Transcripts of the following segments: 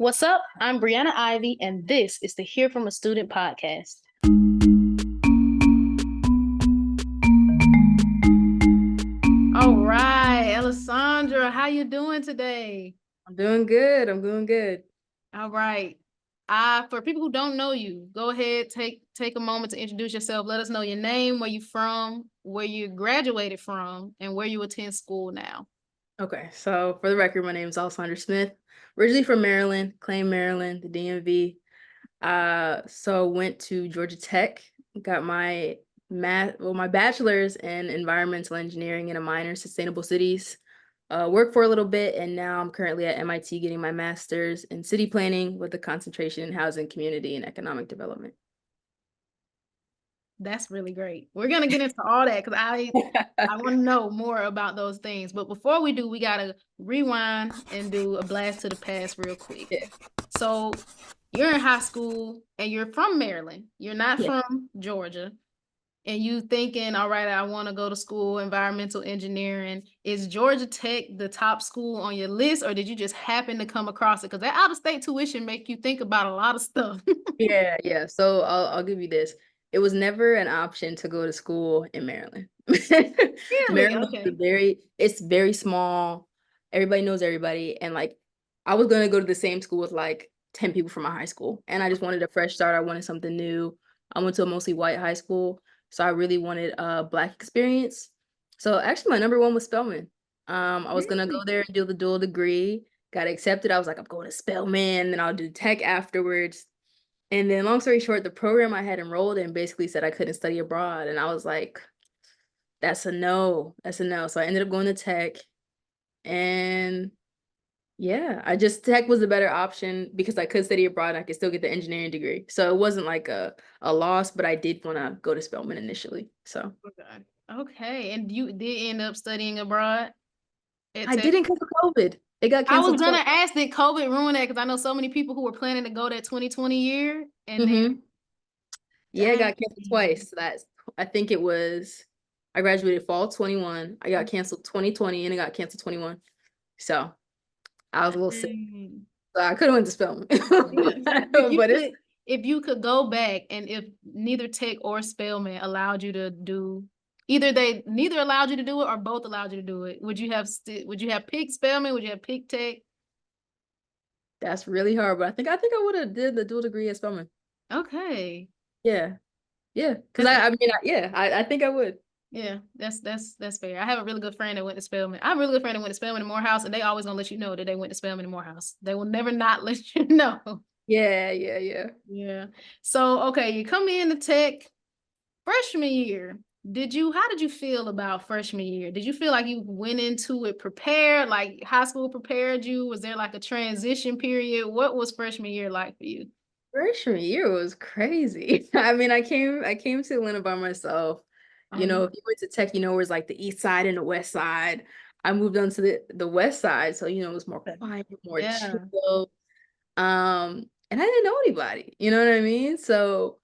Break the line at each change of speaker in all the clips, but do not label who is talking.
What's up? I'm Brianna Ivy, and this is the Hear from a Student podcast. All right, Alessandra, how you doing today?
I'm doing good. I'm doing good.
All right. For people who don't know you, go ahead, take a moment to introduce yourself. Let us know your name, where you from, where you graduated from, and where you attend school now.
Okay, so for the record, my name is Alessandra Smith. Originally from Maryland, Clay, Maryland, the DMV. So went to Georgia Tech, got my bachelor's in environmental engineering and a minor in sustainable cities. Worked for a little bit, and now I'm currently at MIT getting my master's in city planning with a concentration in housing, community, and economic development.
That's really great. We're gonna get into all that because I want to know more about those things. But before we do, we gotta rewind and do a blast to the past real quick.
Yeah.
So you're in high school and you're from Maryland. You're not
Yeah.
from Georgia. And you thinking, all right, I want to go to school, environmental engineering. Is Georgia Tech the top school on your list, or did you just happen to come across it? Because that out-of-state tuition make you think about a lot of stuff.
Yeah. So I'll give you this. It was never an option to go to school in Maryland. Maryland is
Okay.
it's very small. Everybody knows everybody. And like I was gonna go to the same school with like 10 people from my high school. And I just wanted a fresh start. I wanted something new. I went to a mostly white high school. So I really wanted a Black experience. So actually my number one was Spelman. I was gonna go there and do the dual degree, got accepted. I was like, I'm going to Spelman, then I'll do tech afterwards. And then long story short, the program I had enrolled in basically said I couldn't study abroad. And I was like, that's a no. That's a no. So I ended up going to tech. And yeah, tech was the better option because I could study abroad and I could still get the engineering degree. So it wasn't like a loss, but I did want to go to Spelman initially. So
Okay. And you did end up studying abroad at
I
Tech?
didn't because of COVID. It got
I was
canceled
gonna
twice.
ask, did COVID ruin that? Because I know so many people who were planning to go that 2020 year, and then
Yeah, it got
dang.
canceled twice. So I think it was I graduated fall 21. I got canceled 2020 and it got canceled 21. So I was a little sick.
Dang.
So I could have went to Spelman.
Yeah.
But it's
If you could go back, and if neither Tech or Spelman allowed you to do neither allowed you to do it or both allowed you to do it, would you have picked Spelman? Would you have picked Tech?
that's really hard. But I think I would have did the dual degree at Spelman.
Okay.
Yeah. Yeah. Because I think I would.
Yeah, that's fair. I have a really good friend that went to Spelman. I have a really good friend that went to Spelman and Morehouse, and they always gonna let you know that they went to Spelman and Morehouse. They will never not let you know.
Yeah.
Yeah. So okay, you come into Tech freshman year. How did you feel about freshman year? Did you feel like you went into it prepared, like high school prepared you? Was there like a transition period? What was freshman year like for you?
Freshman year was crazy. I mean, I came to Atlanta by myself. You know, if you went to tech, where it's like the east side and the west side. I moved on to the west side, so it was more quiet, more chill. And I didn't know anybody, you know what I mean? So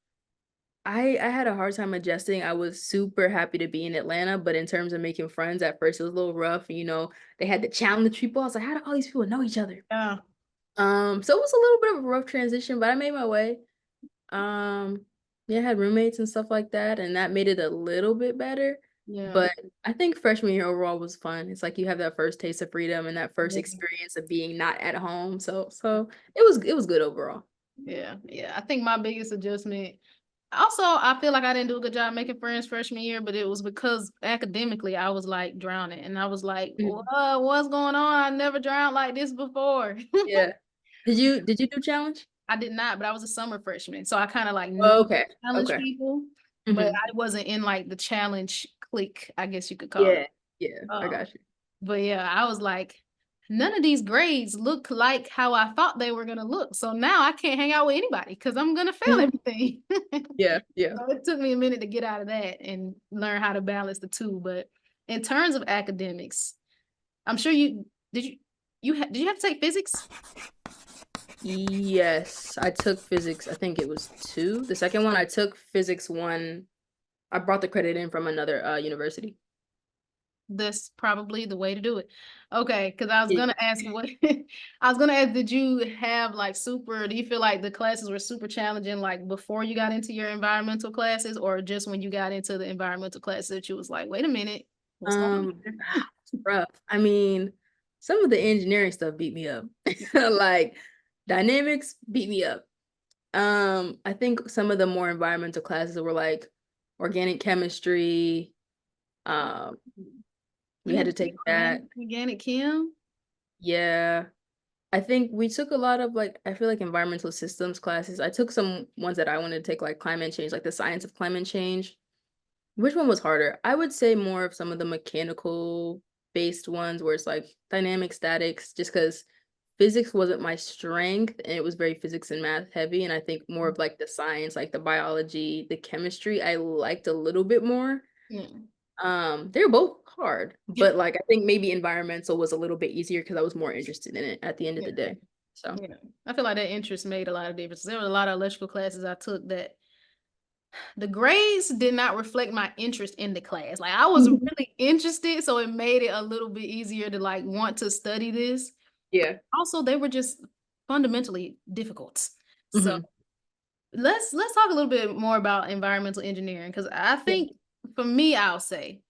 I had a hard time adjusting. I was super happy to be in Atlanta, but in terms of making friends, at first it was a little rough. They had the challenge people. I was like, how do all these people know each other?
Yeah.
So it was a little bit of a rough transition, but I made my way. Yeah, I had roommates and stuff like that, and that made it a little bit better.
Yeah.
But I think freshman year overall was fun. It's like you have that first taste of freedom and that first
Yeah.
experience of being not at home. So it was good overall.
Yeah. I think my biggest adjustment. Also, I feel like I didn't do a good job making friends freshman year, but it was because academically I was like drowning, and I was like,
Mhm.
what's going on? I never drowned like this before.
Yeah. Did you do challenge?
I did not, but I was a summer freshman, so I kind of like
Oh,
knew
okay.
challenge
Okay.
people, but
Hmm.
I wasn't in like the challenge clique, I guess you could call it.
Yeah. Yeah. I
Um,
got you.
but yeah, I was like, none of these grades look like how I thought they were gonna look. So now I can't hang out with anybody because I'm gonna fail
Mhm.
everything.
Yeah. Yeah.
So it took me a minute to get out of that and learn how to balance the two. But in terms of academics, I'm sure did you have to take physics?
Yes, I took physics. I think it was two. The second one I took physics one. I brought the credit in from another university.
that's probably the way to do it. Okay, because I was
Yeah.
gonna ask what I was gonna ask, did you have like do you feel like the classes were super challenging like before you got into your environmental classes, or just when you got into the environmental classes that you was like, wait a minute, what's going on here?
It's rough. I mean, some of the engineering stuff beat me up. Like dynamics beat me up. I think some of the more environmental classes were like organic chemistry. Um, we
You
had
had
to
to take
take that.
organic chem?
Yeah. I think we took a lot of like, I feel like environmental systems classes. I took some ones that I wanted to take, like climate change, like the science of climate change. Which one was harder? I would say more of some of the mechanical based ones where it's like dynamic statics, just because physics wasn't my strength and it was very physics and math heavy. And I think more of like the science, like the biology, the chemistry, I liked a little bit more.
Yeah.
They were both hard, but like I think maybe environmental was a little bit easier because I was more interested in it at the end of
Yeah.
the day. So
Yeah. I feel like that interest made a lot of difference. There were a lot of electrical classes I took that the grades did not reflect my interest in the class. Like I was
Mhm.
really interested, so it made it a little bit easier to like want to study this.
Yeah.
Also, they were just fundamentally difficult. So
Hmm.
let's talk a little bit more about environmental engineering because I
Yeah.
think for me, I'll say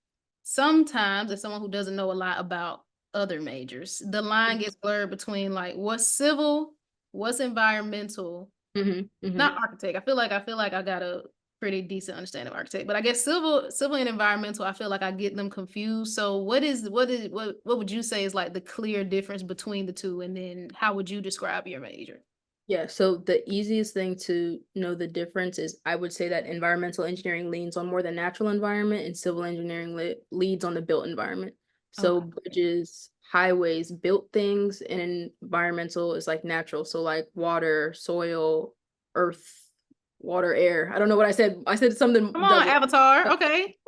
sometimes as someone who doesn't know a lot about other majors, the line gets blurred between like what's civil, what's environmental,
Hmm. Hmm.
not architect. I feel like I got a pretty decent understanding of architect, but I guess civil and environmental, I feel like I get them confused. So what would you say is like the clear difference between the two, and then how would you describe your major?
Yeah, so the easiest thing to know the difference is I would say that environmental engineering leans on more the natural environment and civil engineering leads on the built environment. So
Okay.
bridges, highways, built things, and environmental is like natural. So like water, soil, earth, water, air. I don't know what I said. I said something
Come on,
double.
Avatar. Okay.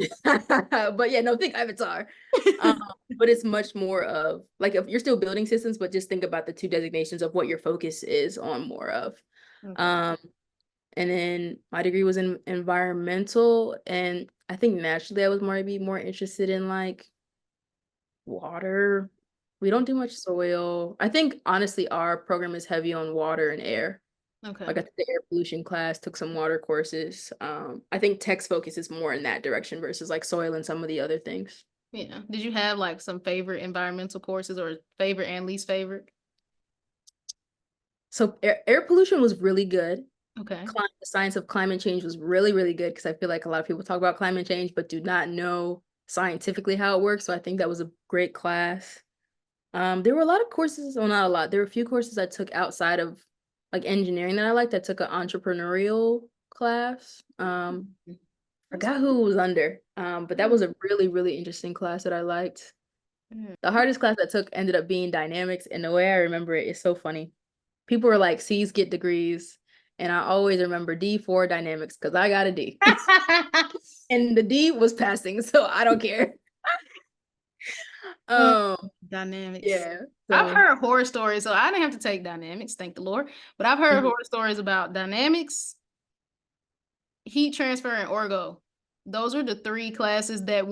But yeah, no, think Avatar. Um, but it's much more of like if you're still building systems, but just think about the two designations of what your focus is on more of.
Okay.
Um, and then my degree was in environmental, and I think naturally I was maybe more interested in like water. We don't do much soil. I think honestly our program is heavy on water and air.
Okay.
Like I took the air pollution class, took some water courses. I think tech's focus is more in that direction versus like soil and some of the other things.
Yeah. Did you have like some favorite environmental courses or favorite and least favorite?
So air pollution was really good.
Okay.
The science of climate change was really, really good because I feel like a lot of people talk about climate change but do not know scientifically how it works. So I think that was a great class. There were a lot of courses, well, not a lot. There were a few courses I took outside of like engineering that I liked. I took an entrepreneurial class.
That's
Forgot who it was under. But that was a really, really interesting class that I liked.
mm.
The hardest class I took ended up being dynamics, and the way I remember it is so funny. People were like, C's get degrees, and I always remember D for dynamics because I got a D. And the D was passing, so I don't care.
Mm,
Um,
Dynamics.
yeah.
I've
So
heard horror stories, so I didn't have to take dynamics, thank the Lord. But I've heard
mhm,
horror stories about dynamics, heat transfer, and orgo. Those are the three classes that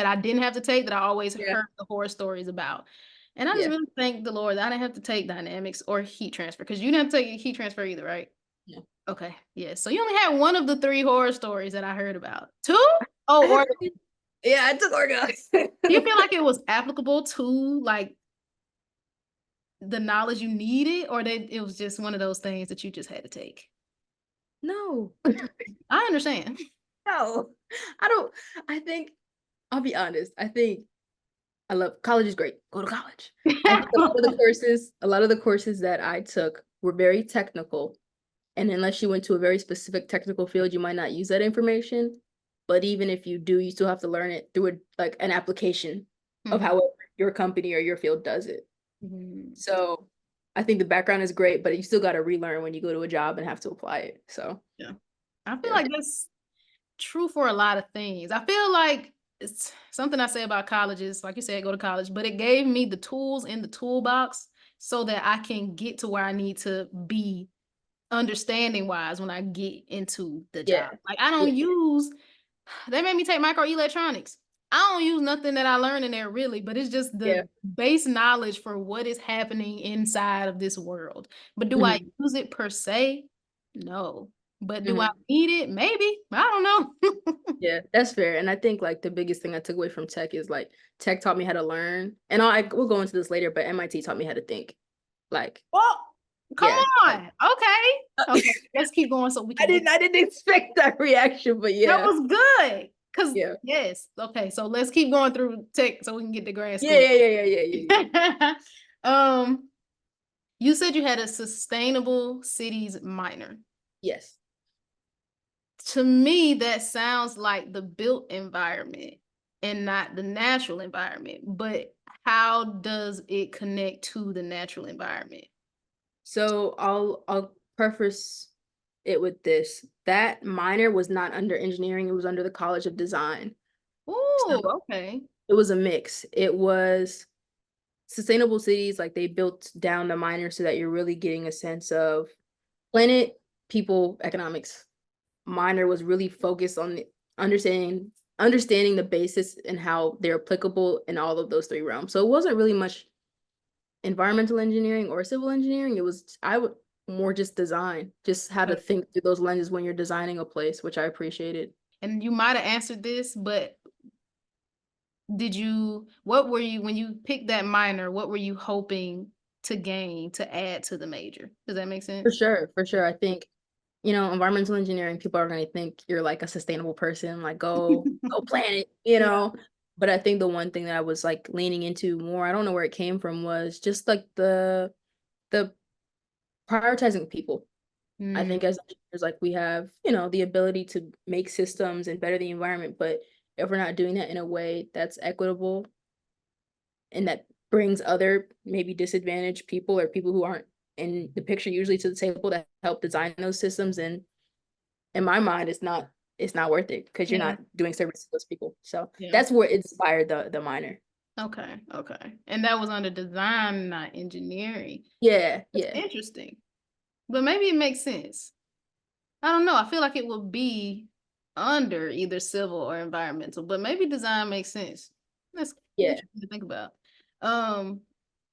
I didn't have to take that I always
yeah,
heard the horror stories about. And I just
yeah,
really thank the Lord that I didn't have to take dynamics or heat transfer because you didn't take heat transfer either, right?
yeah.
Okay, yeah. So you only had one of the three horror stories that I heard about. Two? Oh,
I had,
or
yeah, I took orgo.
do you feel like it was applicable to like the knowledge you needed, or that it was just one of those things that you just had to take?
No,
I understand.
no, I don't. I think I'll be honest. I think I love college is great. Go to college. I think a lot of the courses that I took were very technical. And unless you went to a very specific technical field, you might not use that information. But even if you do, you still have to learn it through like an application of
Mhm.
how your company or your field does it.
Mhm.
So I think the background is great, but you still got to relearn when you go to a job and have to apply it. So
Yeah. I feel
yeah.
like that's true for a lot of things. I feel like it's something I say about colleges, like you said, go to college, but it gave me the tools in the toolbox so that I can get to where I need to be understanding wise when I get into the
Yeah.
job. Like I
Yeah.
don't use, they made me take microelectronics. I don't use nothing that I learned in there really, but it's just
Yeah.
the base knowledge for what is happening inside of this world. But do I
Mhm,
use it per se? No. But do I
mhm.
need it? Maybe. I don't know.
Yeah, that's fair. And I think like the biggest thing I took away from tech is like tech taught me how to learn. And we'll go into this later, but MIT taught me how to think. Like,
Well, come
yeah, like
on. Okay. Okay. Let's keep going so we
I
can get.
didn't expect that reaction, but
That
yeah.
was good. Cause
Yeah.
yes. Okay. So let's keep going through tech so we can get to grad
Yeah,
school.
yeah, yeah, yeah, yeah, yeah, yeah.
um, you said you had a sustainable cities minor.
Yes.
To me, that sounds like the built environment and not the natural environment. But how does it connect to the natural environment?
So I'll preface it with this. That minor was not under engineering, it was under the College of Design. So
Oh, okay.
it was a mix. It was sustainable cities, like they built down the minor so that you're really getting a sense of planet, people, economics. Minor was really focused on understanding the basis and how they're applicable in all of those three realms. So it wasn't really much environmental engineering or civil engineering. It was I would more just design, just how to think through those lenses when you're designing a place, which I appreciated.
And you might have answered this, but what were you, when you picked that minor, what were you hoping to gain to add to the major? Does that make
For
sense?
sure, for sure. I think, environmental engineering, people are going to think you're like a sustainable person, like go planet,
Yeah.
But I think the one thing that I was like leaning into more, I don't know where it came from, was just like the prioritizing people. I
Mm,
think as engineers, like we have, the ability to make systems and better the environment, but if we're not doing that in a way that's equitable and that brings other maybe disadvantaged people or people who aren't in the picture usually to the table to help design those systems, and in my mind it's not worth it because you're
yeah.
not doing service to those people. So
Yeah.
that's where it inspired the minor.
Okay. Okay. And that was under design, not engineering.
Yeah,
That's
yeah,
interesting. But maybe it makes sense. I don't know. I feel like it will be under either civil or environmental, but maybe design makes sense. That's
yeah.
interesting to think about. Um,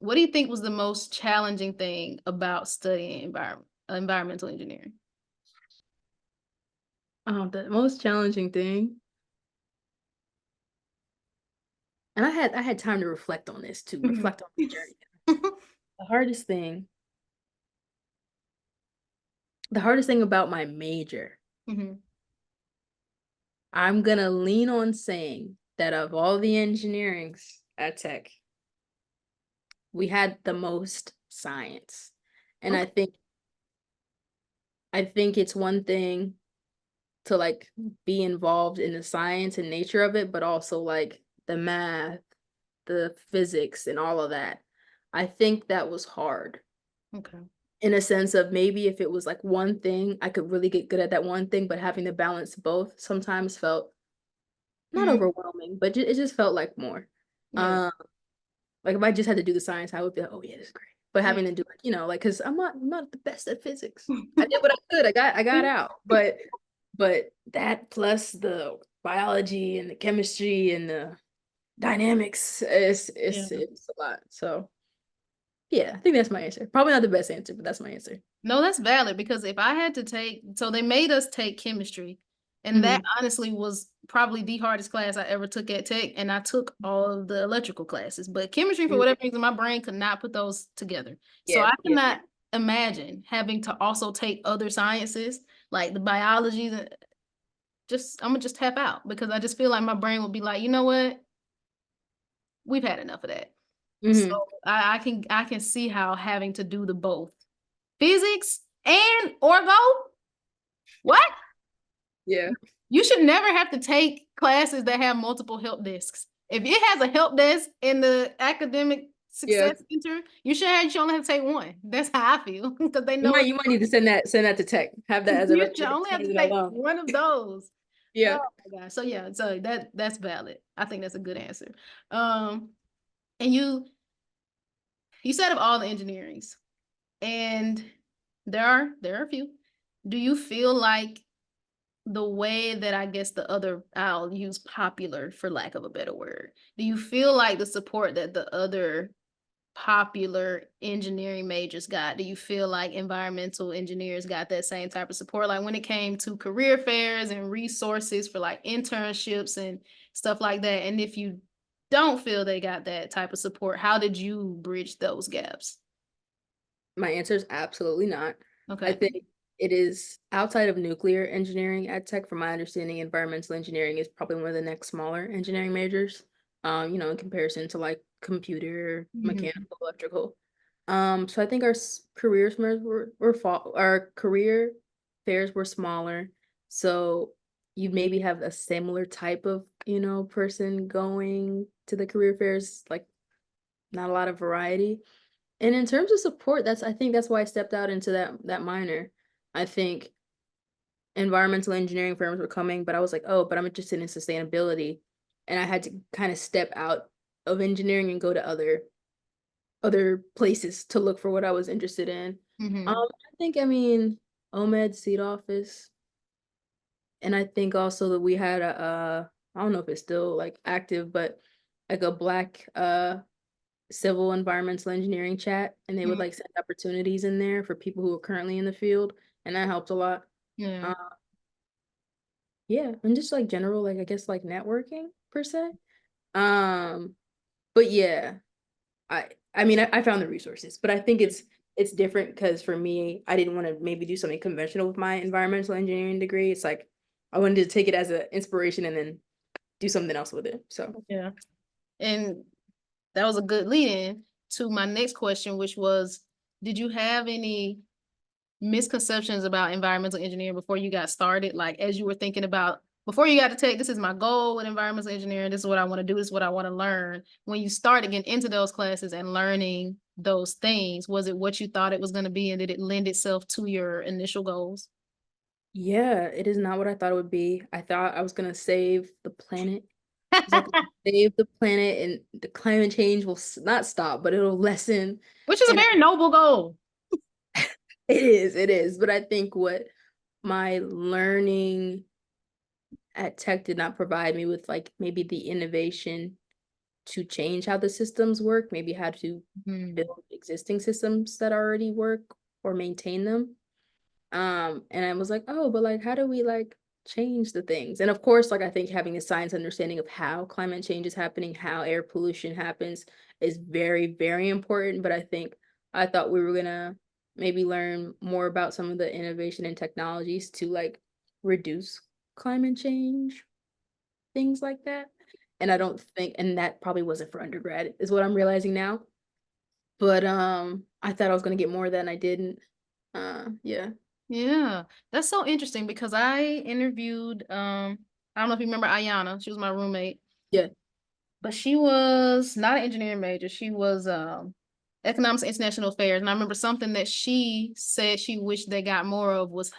what do you think was the most challenging thing about studying environmental engineering?
The most challenging thing, and I had time to reflect on this, to
Mhm.
reflect on this journey. The hardest thing, the hardest thing about my major,
Mhm.
I'm gonna lean on saying that of all the engineerings at Tech, we had the most science. And I
Okay.
think I think it's one thing to like be involved in the science and nature of it, but also like the math, the physics and all of that. I think that was hard
Okay.
in a sense of maybe if it was like one thing, I could really get good at that one thing, but having to balance both sometimes felt not
Mm,
overwhelming, but it just felt like more.
yeah.
Um, like if I just had to do the science, I would be like, oh yeah, this is great. But
Yeah.
having to do like, like, cause I'm not the best at physics. I did what I could. I got out. But that plus the biology and the chemistry and the dynamics is
Yeah.
it's a lot. So yeah, I think that's my answer. Probably not the best answer, but that's my answer.
No, that's valid because if I had to take, so they made us take chemistry, and that
Hmm.
honestly was probably the hardest class I ever took at Tech, and I took all of the electrical classes, but chemistry, for
Hmm.
whatever reason, my brain could not put those together. So
Yeah,
I
yeah.
cannot imagine having to also take other sciences, like the biology, I'm gonna just tap out because I just feel like my brain would be like, you know what? We've had enough of that. So
Hmm.
I can see how having to do the both physics and orgo. What?
Yeah.
You should never have to take classes that have multiple help desks. If it has a help desk in the academic
Yeah.
success center, you should only have to take one. That's how I feel because they
You
know
might you might need to send that to Tech. Have that as a
you should
recommendation
only have to take
alone.
one of those.
Yeah.
Oh my gosh. So yeah, so that's valid. I think that's a good answer. Um, and you said of all the engineerings, and there are a few. Do you feel like the way that I guess the other, I'll use popular for lack of a better word. Do you feel like the support that the other popular engineering majors got? Do you feel like environmental engineers got that same type of support? Like when it came to career fairs and resources for like internships and stuff like that. And if you don't feel they got that type of support, how did you bridge those gaps?
My answer is absolutely not. I
Okay.
think it is outside of nuclear engineering at Tech, from my understanding, environmental engineering is probably one of the next smaller engineering majors, in comparison to like computer,
Mhm.
mechanical, electrical. So I think our career fairs our career fairs were smaller. So you maybe have a similar type of, person going to the career fairs, like not a lot of variety. And in terms of support, I think that's why I stepped out into that minor. I think environmental engineering firms were coming, but I was like, "Oh, but I'm interested in sustainability." And I had to kind of step out of engineering and go to other places to look for what I was interested in.
Mhm.
I mean, OMED seat office, and I think also that we had I don't know if it's still like active, but like a Black civil environmental engineering chat, and they would
Mhm.
like send opportunities in there for people who are currently in the field, and that helped a lot.
Yeah.
Uh, yeah, and just like general, like I guess like networking per se. Um, but yeah, I mean I found the resources, but I think it's different because for me, I didn't want to maybe do something conventional with my environmental engineering degree. It's like I wanted to take it as an inspiration and then do something else with it. So
Yeah. And that was a good lead in to my next question, which was, did you have any misconceptions about environmental engineering before you got started? Like as you were thinking about before you got to take, this is my goal with environmental engineering, this is what I want to do, this is what I want to learn. When you started getting into those classes and learning those things, was it what you thought it was going to be, and did it lend itself to your initial goals?
yeah, it is not what I thought it would be. I thought I was gonna save the planet. It's like save the planet and the climate change will not stop, but it'll lessen.
Which is a
And
very noble goal.
it is. But I think what my learning at Tech did not provide me with, like maybe the innovation to change how the systems work, maybe how to
Mhm.
build existing systems that already work or maintain them. And I was like, "Oh, but, like, how do we, like, change the things?" And, of course, like, I think having a science understanding of how climate change is happening, how air pollution happens is very, very important, but I thought we were gonna maybe learn more about some of the innovation and technologies to, like, reduce climate change, things like that, and I don't think and that probably wasn't for undergrad, is what I'm realizing now, but, I thought I was gonna get more of that and I didn't. Yeah.
Yeah, that's so interesting because I interviewed I don't know if you remember Ayana, she was my roommate,
Yeah.
but she was not an engineering major. She was economics and international affairs. And I remember something that she said she wished they got more of was,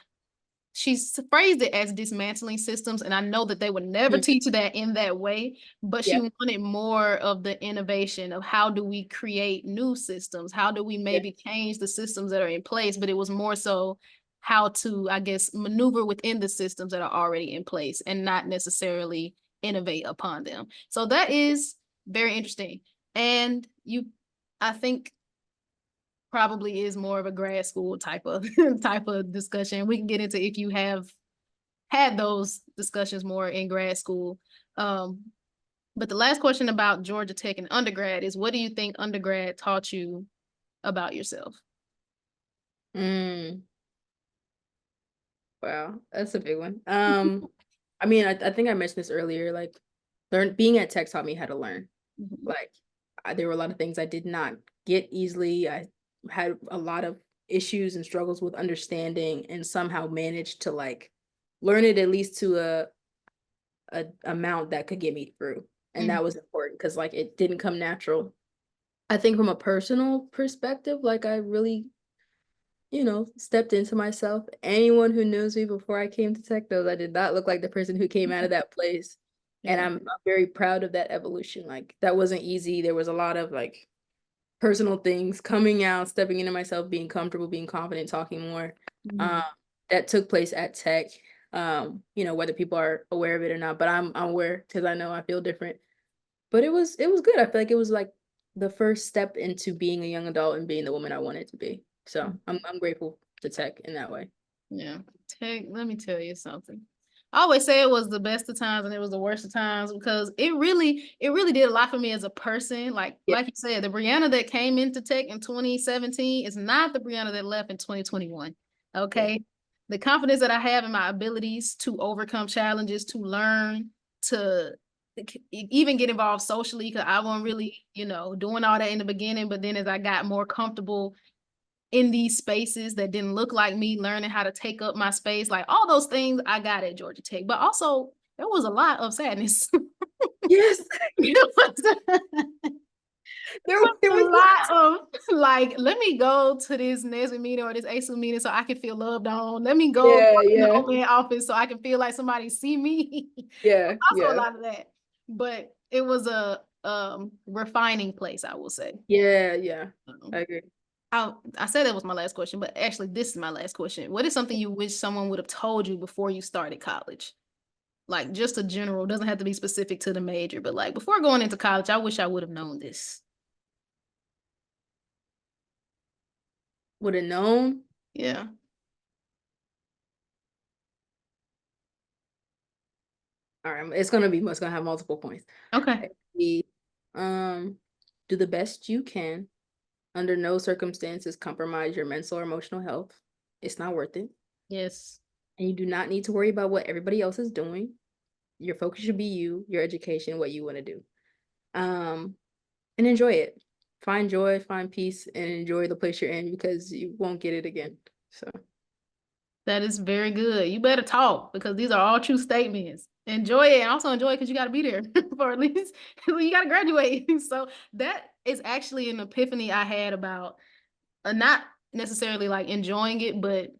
she phrased it as dismantling systems, and I know that they would never
Mhm.
teach that in that way, but she
Yeah.
wanted more of the innovation of how do we create new systems, how do we
Yeah.
maybe change the systems that are in place, but it was more so how to, I guess, maneuver within the systems that are already in place and not necessarily innovate upon them. So that is very interesting. And you, I think, probably is more of a grad school type of type of discussion. We can get into if you have had those discussions more in grad school. Um, but the last question about Georgia Tech and undergrad is, what do you think undergrad taught you about yourself?
Mm, wow, that's a big one. I mean, I think I mentioned this earlier, like, being at Tech taught me how to learn.
Mhm.
Like, there were a lot of things I did not get easily. I had a lot of issues and struggles with understanding and somehow managed to, like, learn it at least to a amount that could get me through, and
Mhm.
that was important because like, it didn't come natural. I think from a personal perspective, like, I really stepped into myself. Anyone who knows me before I came to Tech knows I did not look like the person who came out of that place. And
Yeah.
I'm very proud of that evolution. Like that wasn't easy. There was a lot of like personal things coming out, stepping into myself, being comfortable, being confident, talking more. Um,
Mhm.
that took place at Tech. Whether people are aware of it or not, but I'm aware because I know I feel different. But it was good. I feel like it was like the first step into being a young adult and being the woman I wanted to be. So I'm grateful to tech in that way.
Yeah. Let me tell you something. I always say it was the best of times and it was the worst of times because it really did a lot for me as a person.
Yeah.
Like you said, the Brianna that came into tech in 2017 is not the Brianna that left in 2021.
Yeah.
Okay. The confidence that I have in my abilities to overcome challenges, to learn, to even get involved socially, because I wasn't really, doing all that in the beginning. But then as I got more comfortable in these spaces that didn't look like me, learning how to take up my space, like all those things I got at Georgia Tech. But also there was a lot of sadness.
Yes.
There
There,
was
there
a
was
lot of like, let me go to this NESBIT meeting or this ASU meeting so I can feel loved on. Let me go
Yeah,
in the
yeah,
open office so I can feel like somebody see me.
yeah,
Also a
yeah,
lot of that. But it was a refining place, I will say.
yeah, yeah. I
Um,
agree.
I said that was my last question, but actually, this is my last question. What is something you wish someone would have told you before you started college? Like just a general, doesn't have to be specific to the major, but like before going into college, I wish I would have known this.
Would have known.
Yeah.
All right, it's gonna have multiple points.
Okay.
The, um, do the best you can. Under no circumstances compromise your mental or emotional health. It's not worth it.
Yes.
And you do not need to worry about what everybody else is doing. Your focus should be you, your education, what you want to do. Um, and enjoy it. Find joy, find peace, and enjoy the place you're in because you won't get it again. So
That is very good. You better talk because these are all true statements. Enjoy it and also enjoy it because you got to be there for at least you got to graduate. So that is actually an epiphany I had about not necessarily like enjoying it, but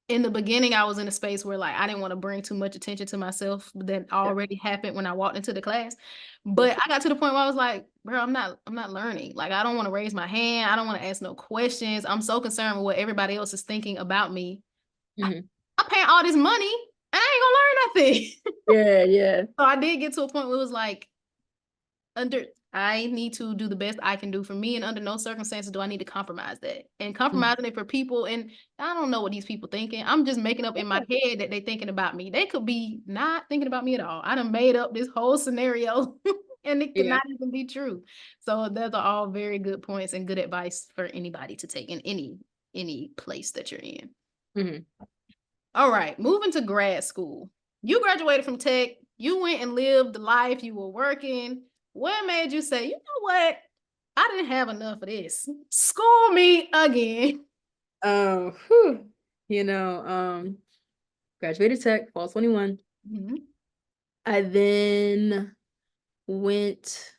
in the beginning, I was in a space where like I didn't want to bring too much attention to myself. That
yeah,
already happened when I walked into the class.
yeah,
But I got to the point where I was like, bro, I'm not learning. Like I don't want to raise my hand. I don't want to ask no questions. I'm so concerned with what everybody else is thinking about me. I,
mhm.
I'm paying all this money and I ain't gonna learn nothing.
Yeah, yeah,
So I did get to a point where it was like, I need to do the best I can do for me, and under no circumstances do I need to compromise that. And
mhm.
compromising it for people, and I don't know what these people thinking. I'm just making up in my head that they thinking about me. They could be not thinking about me at all. I done made up this whole scenario and it could
Yeah,
not even be true. So those are all very good points and good advice for anybody to take in any place that you're in.
mhm.
All right, moving to grad school. You graduated from tech. You went and lived the life. You were working. What made you say, you know what? I didn't have enough of this. School me again.
Whew, you know, graduated tech, fall 21.
Mhm.
I then went,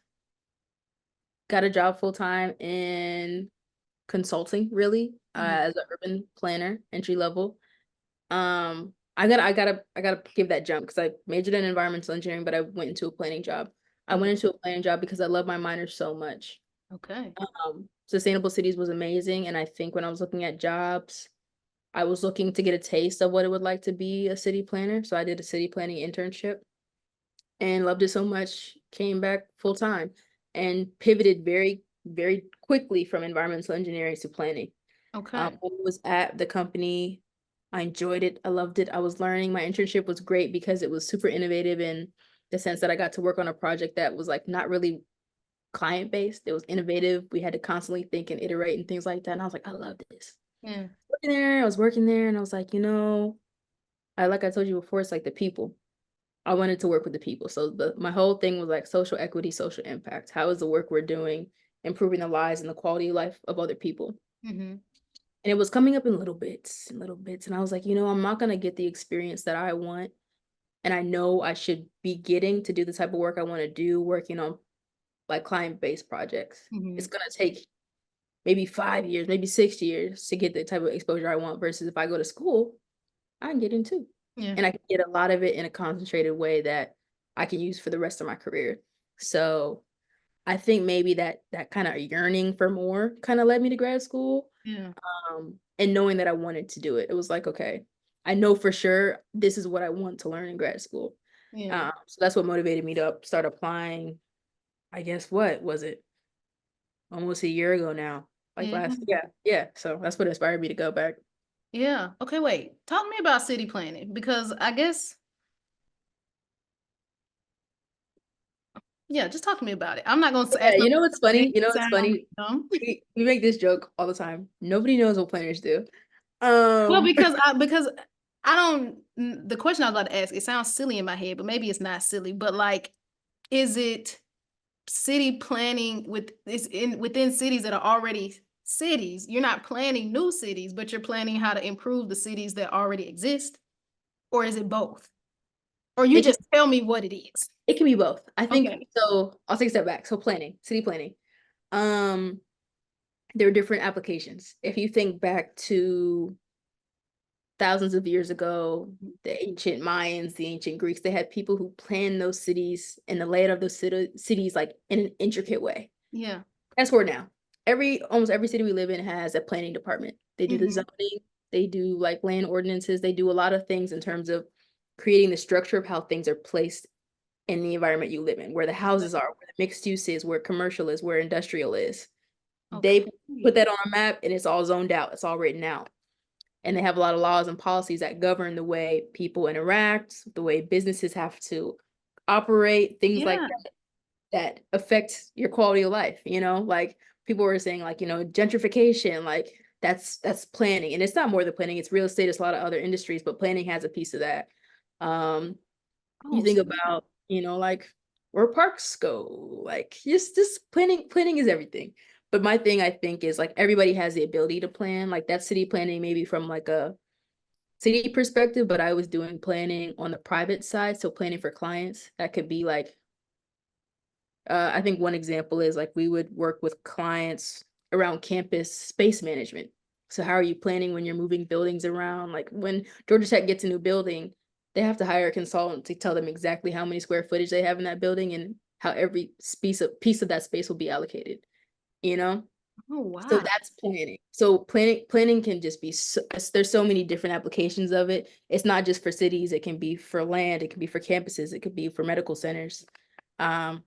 got a job full time in consulting, really,
Mhm.
as an urban planner, entry level. I gotta give that jump because I majored in environmental engineering, but I went into a planning job. I
Mhm.
went into a planning job because I love my minor so much.
Okay.
Sustainable cities was amazing, and I think when I was looking at jobs, I was looking to get a taste of what it would like to be a city planner. So I did a city planning internship and loved it so much, came back full time and pivoted very, very quickly from environmental engineering to planning.
Okay.
When I was at the company, I enjoyed it. I loved it. I was learning. My internship was great because it was super innovative in the sense that I got to work on a project that was like not really client based. It was innovative. We had to constantly think and iterate and things like that. And I was like, I love this.
Yeah.
I was working there and I was like, like I told you before, it's like the people. I wanted to work with the people. So my whole thing was like social equity, social impact. How is the work we're doing improving the lives and the quality of life of other people?
Mm-hmm.
And it was coming up in little bits and little bits. And I was like, I'm not gonna get the experience that I want. And I know I should be getting to do the type of work I want to do, working on like client-based projects.
Mm-hmm.
It's gonna take maybe 5 years, maybe 6 years to get the type of exposure I want versus if I go to school, I can get in too.
Yeah.
And I can get a lot of it in a concentrated way that I can use for the rest of my career. So I think maybe that kind of yearning for more kind of led me to grad school.
Yeah.
And knowing that I wanted to do it. It was like, okay. I know for sure this is what I want to learn in grad school.
Yeah.
So that's what motivated me to start applying. I guess what was it? Almost a year ago now. Like
Yeah.
yeah. So that's what inspired me to go back.
Yeah. Okay, wait. Talk to me about city planning because I guess, yeah, just talk to me about it. I'm not gonna
Yeah,
ask no
you know what's
make
funny? You know
it
what's
sound
funny?
dumb.
We make this joke all the time. Nobody knows what planners do.
Well,
Um,
because I don't the question I was about to ask, it sounds silly in my head, but maybe it's not silly. But like, is it city planning within cities that are already cities? You're not planning new cities, but you're planning how to improve the cities that already exist, or is it both? Or you
it can
just tell me what it is.
it can be both. I think
Okay.
so. I'll take a step back. So planning, city planning. Um, there are different applications. If you think back to thousands of years ago, the ancient Mayans, the ancient Greeks, they had people who planned those cities and the layout of those cities like in an intricate way.
Yeah.
That's where now almost every city we live in has a planning department. They do the
Hmm.
zoning, they do like land ordinances, they do a lot of things in terms of creating the structure of how things are placed in the environment you live in, where the houses are, where the mixed use is, where commercial is, where industrial is. They put
Okay.
that on a map and it's all zoned out, it's all written out. And they have a lot of laws and policies that govern the way people interact, the way businesses have to operate, things like
Yeah.
that affect your quality of life, like people were saying like, gentrification, like that's planning. And it's not more than planning, it's real estate, it's a lot of other industries, but planning has a piece of that. Um, you
Oh,
think
snap.
about, like where parks go, like just planning is everything. But my thing I think is like everybody has the ability to plan, like that city planning maybe from like a city perspective, but I was doing planning on the private side, so planning for clients. That could be like I think one example is like we would work with clients around campus space management. So how are you planning when you're moving buildings around? Like when Georgia Tech gets a new building, they have to hire a consultant to tell them exactly how many square footage they have in that building and how every piece of that space will be allocated, you know?
Oh,
So
wow.
that's planning. So planning can just be there's so many different applications of it. It's not just for cities, it can be for land, it can be for campuses, it could be for medical centers. Um,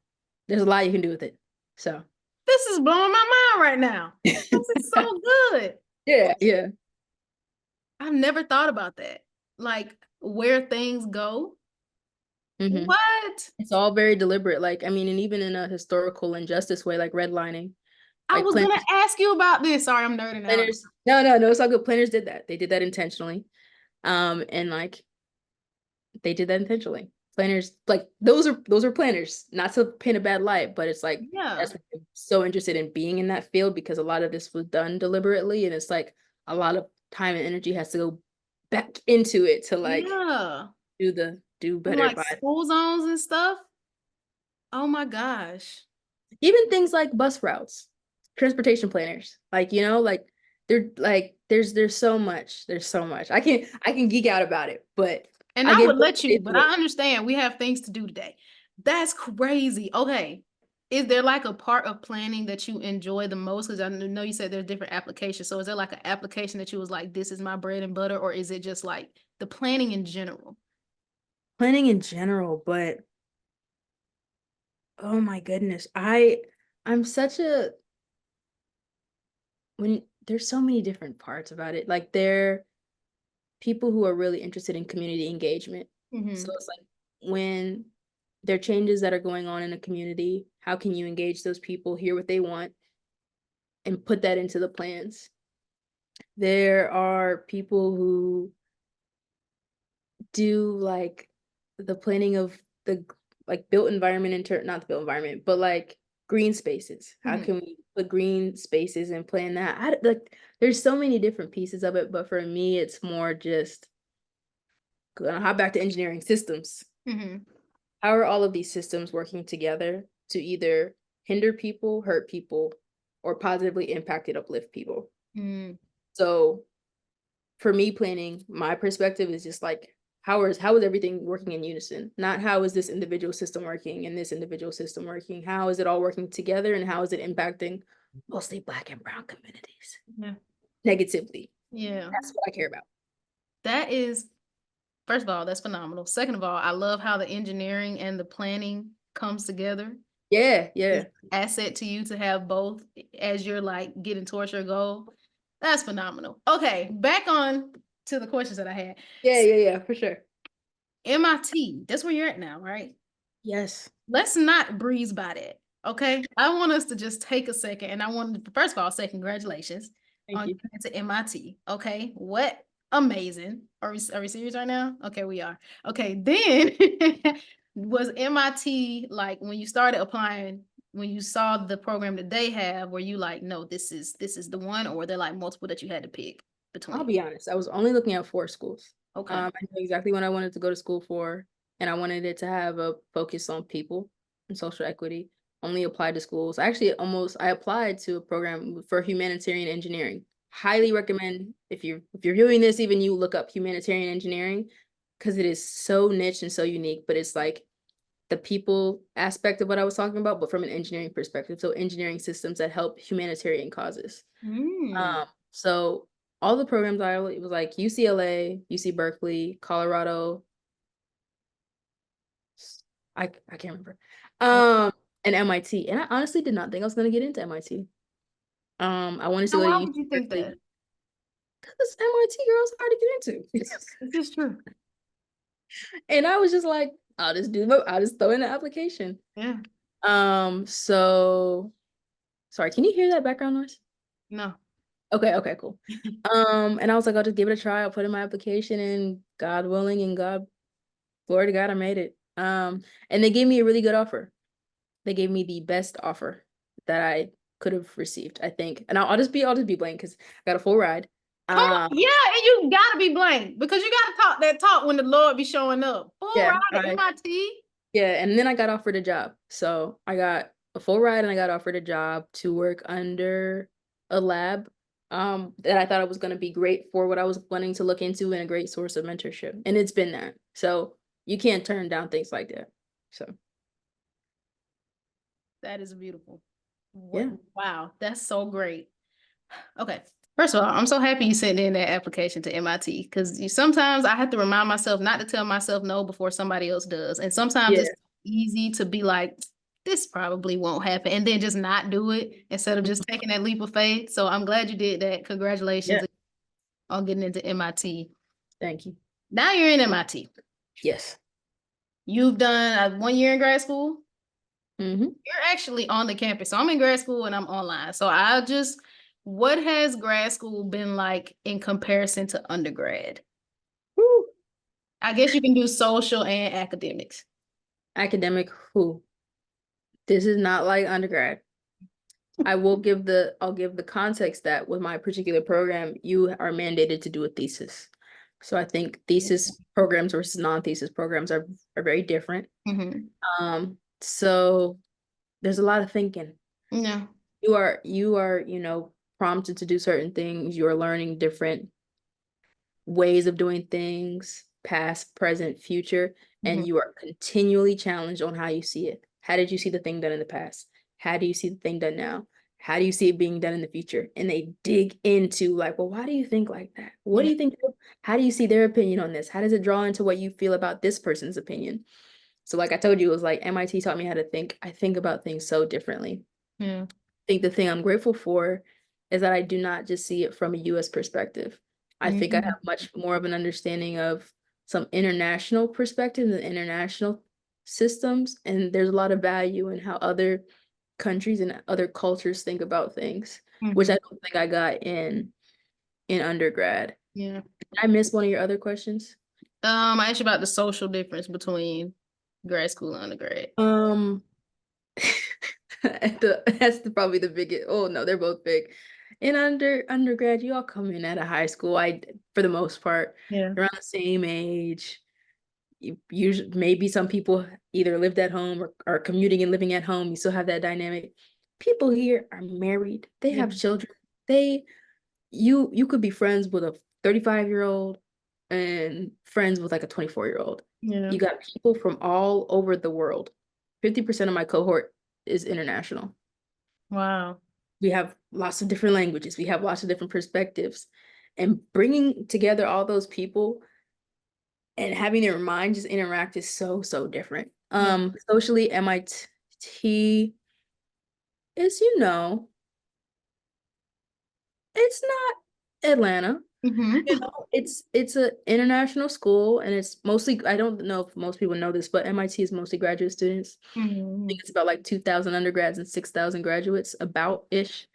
there's a lot you can do with it. So
This is blowing my mind right now. This is so good.
yeah.
I've never thought about that. Like where things go.
Hmm.
What?
It's all very deliberate. Like, I mean, and even in a historical injustice way, like redlining,
I
like
was gonna ask you about this. Sorry, I'm nerding out.
planners. No, it's all good. Planners did that. They did that intentionally. And like they did that intentionally. Planners, like those are planners, not to paint a bad light, but it's like
Yeah.
that's why I'm so interested in being in that field because a lot of this was done deliberately, and it's like a lot of time and energy has to go back into it to like
Yeah.
do
And
better
like
by
school zones and stuff. Oh my gosh.
even things like bus routes, transportation planners. Like, like they're like there's so much. I can geek out about it, but
And
I
I
get
would let
really
you, but
into
I
it.
understand we have things to do today. That's crazy. Okay. Is there like a part of planning that you enjoy the most? Because I know you said there's different applications. So is there like an application that you was like, this is my bread and butter, or is it just like the planning in general?
Planning in general, but oh my goodness. I'm such a when there's so many different parts about it. Like there people who are really interested in community engagement. So
Hmm.
it's like when there are changes that are going on in a community, how can you engage those people, hear what they want, and put that into the plans? There are people who do like the planning of the like built environment not the built environment, but like green spaces. How
Hmm.
can we put green spaces and plan that? Like there's so many different pieces of it, but for me, it's more just gonna hop back to engineering systems.
Hmm.
How are all of these systems working together to either hinder people, hurt people, or positively impact and uplift people?
Mm.
So for me planning, my perspective is just like how is everything working in unison? Not how is this individual system working and this individual system working? How is it all working together and how is it impacting mostly Black and brown communities
Yeah.
negatively?
Yeah.
That's what I care about.
That is, first of all, that's phenomenal. Second of all, I love how the engineering and the planning comes together.
Yeah,
It's
yeah.
an asset to you to have both as you're like getting towards your goal. That's phenomenal. Okay, back on to the questions that I had.
Yeah, yeah, yeah, for sure.
M.I.T, that's where you're at now, right?
Yes.
Let's not breeze by that. Okay. I want us to just take a second and I want to, first of all, say congratulations
Thank
on
you.
getting to M.I.T. Okay. What amazing. Are we serious right now? Okay, we are. Okay, then was M.I.T like when you started applying, when you saw the program that they have, were you like, no, this is the one, or were there like multiple that you had to pick
I'll
between?
be honest. I was only looking at 4 schools.
Okay.
I knew exactly what I wanted to go to school for, and I wanted it to have a focus on people and social equity. Only applied to schools. I applied to a program for humanitarian engineering. Highly recommend if you're viewing this, even you look up humanitarian engineering because it is so niche and so unique, but it's like the people aspect of what I was talking about, but from an engineering perspective. So engineering systems that help humanitarian causes.
Mm.
So all the programs it was like UCLA, UC Berkeley, Colorado. I can't remember. And MIT. And I honestly did not think I was gonna get into MIT. I wanted to
Now,
go to
why
UC
would you think that?
Berkeley because MIT girls hard to get into.
This is true.
And I was just like, I'll just throw in the application.
Yeah.
So sorry, can you hear that background noise?
No.
Okay, okay, cool. And I was like, I'll just give it a try. I'll put in my application and God willing and glory to God, I made it. And they gave me a really good offer. They gave me the best offer that I could have received, I think. And I'll just be blank because I got a full ride.
Come on,
Um,
yeah, and you gotta be blank because you gotta talk that talk when the Lord be showing up. Full
yeah,
ride at MIT.
yeah, and then I got offered a job. So I got a full ride and I got offered a job to work under a lab that I thought it was going to be great for what I was wanting to look into and a great source of mentorship. And it's been that. So you can't turn down things like that. So
That is beautiful. What?
yeah.
Wow, that's so great. Okay. First of all, I'm so happy you sent in that application to MIT because sometimes I have to remind myself not to tell myself no before somebody else does. And sometimes
Yeah.
it's easy to be like, this probably won't happen, and then just not do it instead of just taking that leap of faith. So I'm glad you did that.
Yeah.
Congratulations on getting into MIT.
Thank you.
Now you're in MIT.
Yes.
You've done 1 year in grad school.
Mm-hmm.
You're actually on the campus. So I'm in grad school and I'm online. So what has grad school been like in comparison to undergrad?
Woo.
I guess you can do social and academics.
Academic who? This is not like undergrad. I'll give the context that with my particular program, you are mandated to do a thesis. So I think thesis programs versus non-thesis programs are very different.
Mm-hmm.
So there's a lot of thinking.
Yeah.
You are prompted to do certain things. You are learning different ways of doing things, past, present, future,
Mm-hmm.
and you are continually challenged on how you see it. How did you see the thing done in the past? How do you see the thing done now? How do you see it being done in the future? And they dig into like, well, why do you think like that? What do
Yeah.
you think? How do you see their opinion on this? How does it draw into what you feel about this person's opinion? So like I told you, it was like MIT taught me how to think. I think about things so differently.
Yeah.
I think the thing I'm grateful for is that I do not just see it from a US perspective. I think I have much more of an understanding of some international perspectives and international systems, and there's a lot of value in how other countries and other cultures think about things, which
Mm-hmm.
I don't think I got in undergrad.
Yeah.
Did I miss one of your other questions?
I asked you about the social difference between grad school and undergrad.
Um, probably the biggest. Oh no, they're both big. In undergrad, you all come in at a high school. For the most part,
Yeah.
around the same age. You usually maybe some people either lived at home or are commuting and living at home. You still have that dynamic. People here are married. They
Yeah.
have children. You could be friends with a 35-year-old and friends with like a 24-year-old.
Yeah.
You got people from all over the world. 50% of my cohort is international.
Wow.
We have lots of different languages. We have lots of different perspectives. and bringing together all those people and having their mind just interact is so, so different.
Yeah.
Socially, MIT is, it's not Atlanta.
Hmm.
It's an international school, and it's mostly, I don't know if most people know this, but MIT is mostly graduate students. I
Hmm.
think it's about like 2,000 undergrads and 6,000 graduates, about ish.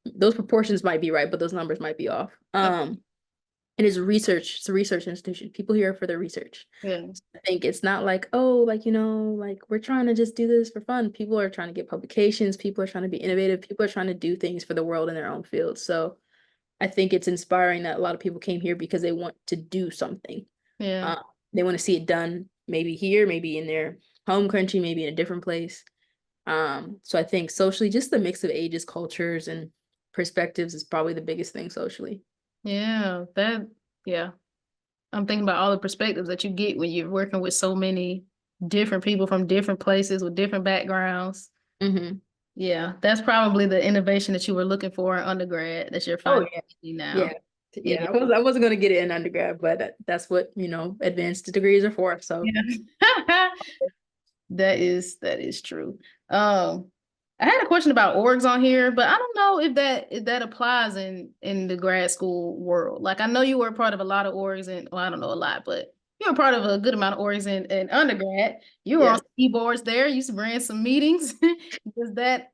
Those proportions might be right, but those numbers might be off. And it's a research institution. People here are for their research.
Yeah.
I think it's not like, oh, like, like we're trying to just do this for fun. People are trying to get publications. People are trying to be innovative. People are trying to do things for the world in their own field. So I think it's inspiring that a lot of people came here because they want to do something.
Yeah.
Uh, they want to see it done, maybe here, maybe in their home country, maybe in a different place. So I think socially, just the mix of ages, cultures, and perspectives is probably the biggest thing socially.
Yeah. Yeah. I'm thinking about all the perspectives that you get when you're working with so many different people from different places with different backgrounds.
Hmm.
Yeah, that's probably the innovation that you were looking for in undergrad that you're
Oh
finding
yeah,
now.
yeah, yeah. I wasn't gonna get it in undergrad, but that's what advanced degrees are for. So
Yeah. That is true. Um, I had a question about orgs on here, but I don't know if that applies in the grad school world. Like I know you were a part of a lot of orgs and well, I don't know a lot, but you were part of a good amount of orgs in undergrad. You were on
yeah.
keyboards there, you ran some meetings. Does that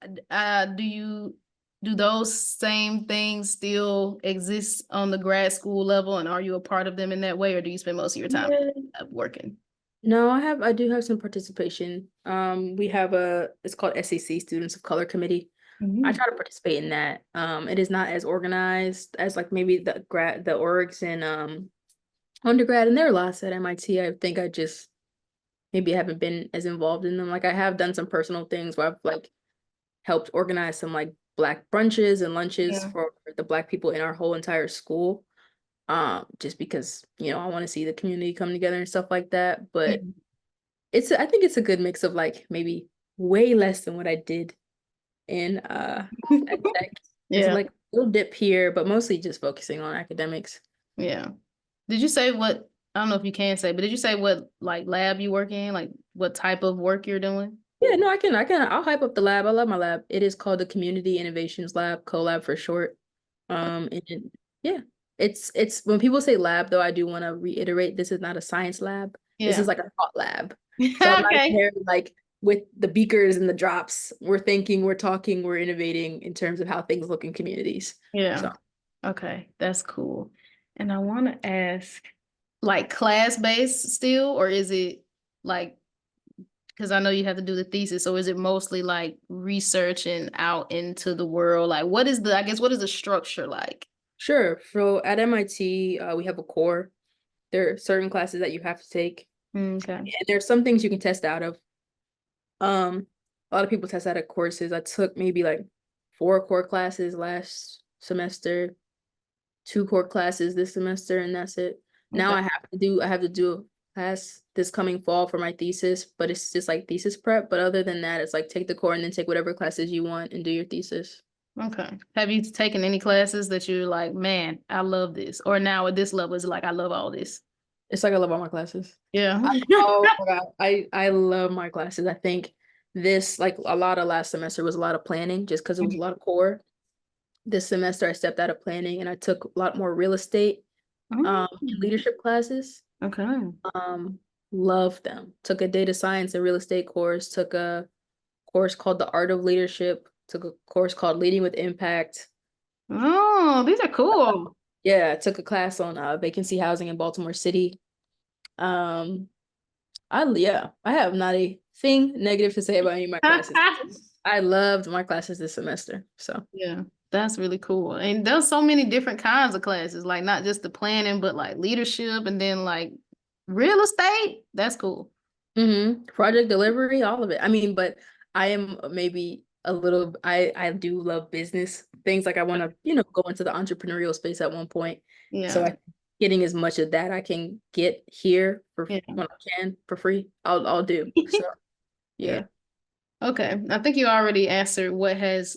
do those same things still exist on the grad school level and are you a part of them in that way or do you spend most of your time
Yeah.
working?
No, I do have some participation. We have it's called SAC, Students of Color Committee. I
Mhm.
try to participate in that. It is not as organized as like maybe the orgs in undergrad, and there are lots at MIT. I think I just maybe haven't been as involved in them. Like I have done some personal things where I've like helped organize some like Black brunches and lunches
Yeah.
for the Black people in our whole entire school. Just because, I want to see the community come together and stuff like that. But
Mhm.
I think it's a good mix of like maybe way less than what I did in ed tech. There's
Yeah.
like a little dip here, but mostly just focusing on academics.
Yeah. Did you say what, I don't know if you can say, but did you say what like lab you work in? Like what type of work you're doing?
Yeah, no, I'll hype up the lab. I love my lab. It is called the Community Innovations Lab, CoLab for short. Yeah, it's when people say lab though, I do want to reiterate this is not a science lab. This is
Yeah.
like a thought lab. So I'm not
Okay.
there like with the beakers and the drops. We're thinking, we're talking, we're innovating in terms of how things look in communities.
Yeah.
So
Okay. That's cool. And I want to ask, like class-based still, or is it like, because I know you have to do the thesis, so is it mostly like research and out into the world? Like I guess, what is the structure like?
sure. So at MIT, we have a core. There are certain classes that you have to take,
Okay.
and there's some things you can test out of. A lot of people test out of courses. I took maybe like 4 core classes last semester, 2 core classes this semester, and that's it. Now
Okay.
I have to do a class this coming fall for my thesis, but it's just like thesis prep. But other than that, it's like take the core and then take whatever classes you want and do your thesis.
Okay. Have you taken any classes that you're like, man, I love this? Or now at this level, is it like, I love all this?
It's like I love all my classes.
Yeah.
Oh my God. I love my classes. I think this, like a lot of last semester was a lot of planning just because it was a lot of core. This semester I stepped out of planning and I took a lot more real estate
Oh,
and leadership classes.
okay.
Um, Love them. Took a data science and real estate course, took a course called The Art of Leadership, took a course called Leading with Impact.
Oh, these are cool.
Yeah, I took a class on vacancy housing in Baltimore City. Um, I have not a thing negative to say about any of my classes. I loved my classes this semester. So
Yeah, that's really cool. And there's so many different kinds of classes, like not just the planning, but like leadership and then like real estate. That's cool.
project delivery, all of it. I mean, but I am maybe a little I do love business things. Like I want to, go into the entrepreneurial space at one point. So
Yeah.
I getting as much of that I can get here for
Yeah.
when I can for free, I'll do. So
Yeah.
yeah.
Okay, I think you already answered what has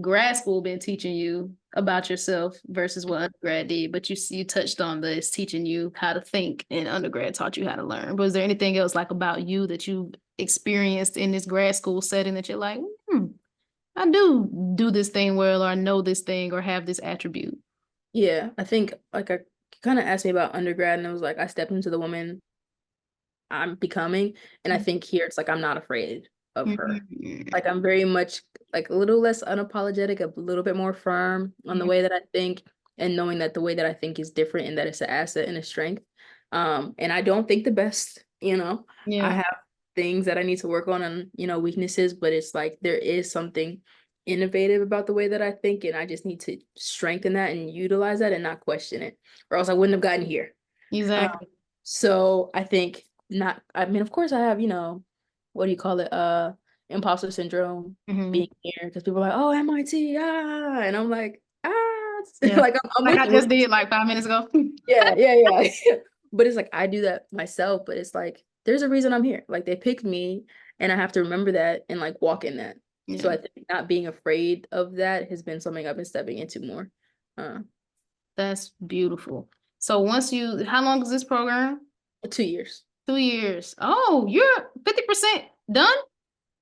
grad school been teaching you about yourself versus what undergrad did, but you touched on this teaching you how to think, and undergrad taught you how to learn. Was there anything else like about you that you experienced in this grad school setting that you're like, I do this thing well, or I know this thing, or have this attribute?
Yeah, I think like I kind of asked me about undergrad, and it was like I stepped into the woman I'm becoming, and I think here it's like I'm not afraid of her.
Mhm.
Like I'm very much like a little less unapologetic, a little bit more firm on the way that I think, and knowing that the way that I think is different and that it's an asset and a strength. And I don't think the best, you know. I
Yeah,
have things that I need to work on and, weaknesses, but it's like there is something innovative about the way that I think, and I just need to strengthen that and utilize that and not question it, or else I wouldn't have gotten here. Um,
exactly.
so I think not, I mean, of course I have, what do you call it? Imposter syndrome
Hmm.
being here because people are like, oh, MIT, ah, and I'm like, ah,
Yeah,
like I'm
like
with
I
you.
just did like 5 minutes ago.
Yeah, yeah, yeah. But it's like I do that myself, but it's like there's a reason I'm here. Like they picked me and I have to remember that and like walk in that. So
Yeah,
I think not being afraid of that has been something I've been stepping into more. Uh,
that's beautiful. So how long is this program?
2 years.
2 years. Oh, you're 50% done?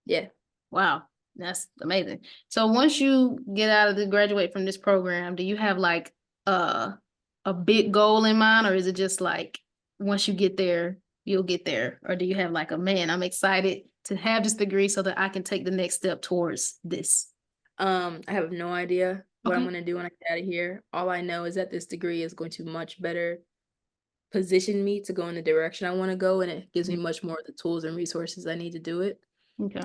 Yeah.
Wow, that's amazing. So once you get out of the graduate from this program, do you have like a a big goal in mind, or is it just like once you get there, you'll get there? Or do you have like a man, I'm excited to have this degree so that I can take the next step towards this?
I have no idea what I'm
Okay.
gonna do when I get out of here. All I know is that this degree is going to much better position me to go in the direction I want to go, and it gives me much more of the tools and resources I need to do it.
Okay.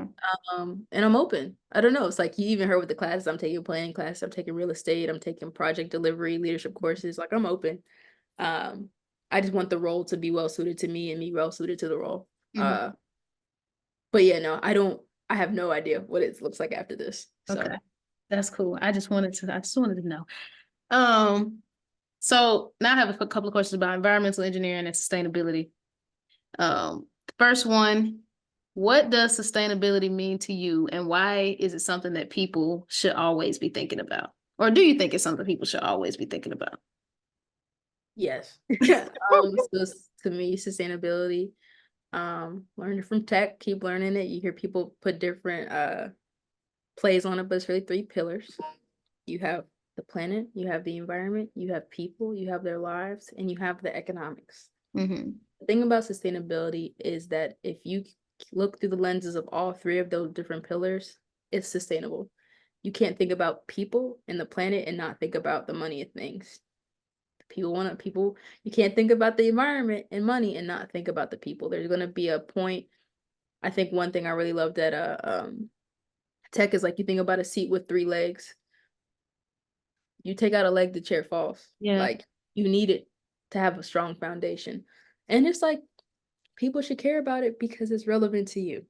And I'm open. I don't know. It's like you even heard with the classes I'm taking, planning classes, I'm taking real estate, I'm taking project delivery, leadership courses. Like I'm open. Um, I just want the role to be well suited to me and me well suited to the role.
Mhm.
But yeah, no, I have no idea what it looks like after this.
Okay.
So
That's cool. I just wanted to know. Um, so now I have a couple of questions about environmental engineering and sustainability. First one, what does sustainability mean to you, and why is it something that people should always be thinking about? Or do you think it's something people should always be thinking about?
yes. To me, sustainability, learning from tech, keep learning it. You hear people put different plays on it, but it's really three pillars. You have the planet, you have the environment, you have people, you have their lives, and you have the economics.
Hmm.
The thing about sustainability is that if you look through the lenses of all three of those different pillars, it's sustainable. You can't think about people and the planet and not think about the money of things. People, you can't think about the environment and money and not think about the people. There's gonna be a point. I think one thing I really love that tech is like you think about a seat with three legs. You take out a leg, the chair falls.
Yeah.
Like you need it to have a strong foundation. And it's like people should care about it because it's relevant to you.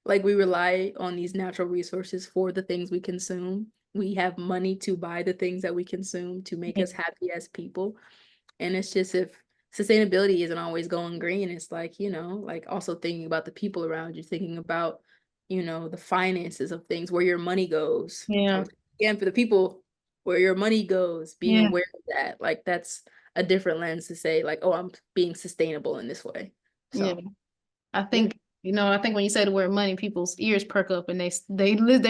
Like we rely on these natural resources for the things we consume. We have money to buy the things that we consume to make
Yeah.
us happy as people. And it's just if sustainability isn't always going green, it's like, like also thinking about the people around you, thinking about, the finances of things, where your money goes.
Yeah.
Again, for the people, where your money goes, being
Yeah.
aware of that, like that's a different lens to say, like, oh, I'm being sustainable in this way.
Yeah.
So,
I
yeah.
think, I think when you say the word money, people's ears perk up and they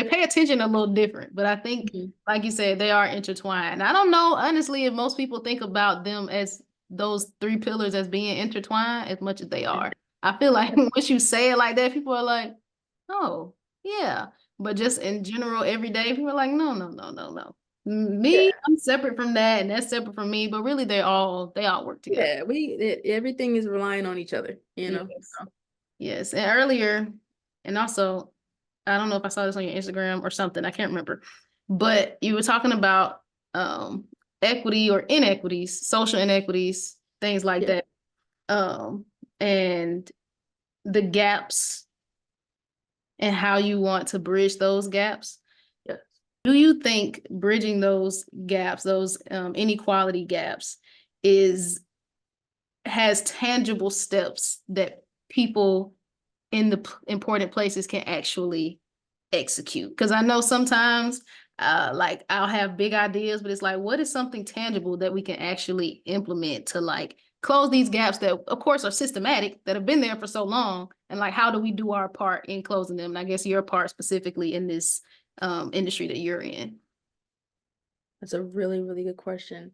pay attention a little different. But I think,
Mhm.
like you said, they are intertwined. I don't know, honestly, if most people think about them as those three pillars as being intertwined as much as they are. I feel like once you say it like that, people are like, oh, yeah. But just in general, every day, people are like, no, no, no, no, no. Me,
Yeah.
I'm separate from that, and that's separate from me. But really, they all work together.
Yeah, everything is relying on each other,
Yes.
So,
Yes. And earlier, and also, I don't know if I saw this on your Instagram or something, I can't remember. But you were talking about equity or inequities, social inequities, things like
yeah,
that. Um, and the gaps and how you want to bridge those gaps.
yeah.
Do you think bridging those gaps, those inequality gaps, is has tangible steps that people in the important places can actually execute. Because I know sometimes like I'll have big ideas, but it's like, what is something tangible that we can actually implement to like close these gaps that of course are systematic, that have been there for so long, and like how do we do our part in closing them? And I guess your part specifically in this industry that you're in.
That's a really, really good question.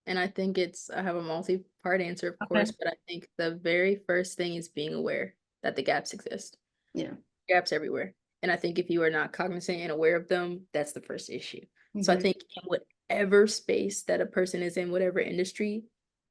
And I think I have a multi-part answer, of
Okay.
course, but I think the very first thing is being aware that the gaps exist.
Yeah.
Gaps everywhere. And I think if you are not cognizant and aware of them, that's the first issue. So I
Mhm.
think in whatever space that a person is in, whatever industry,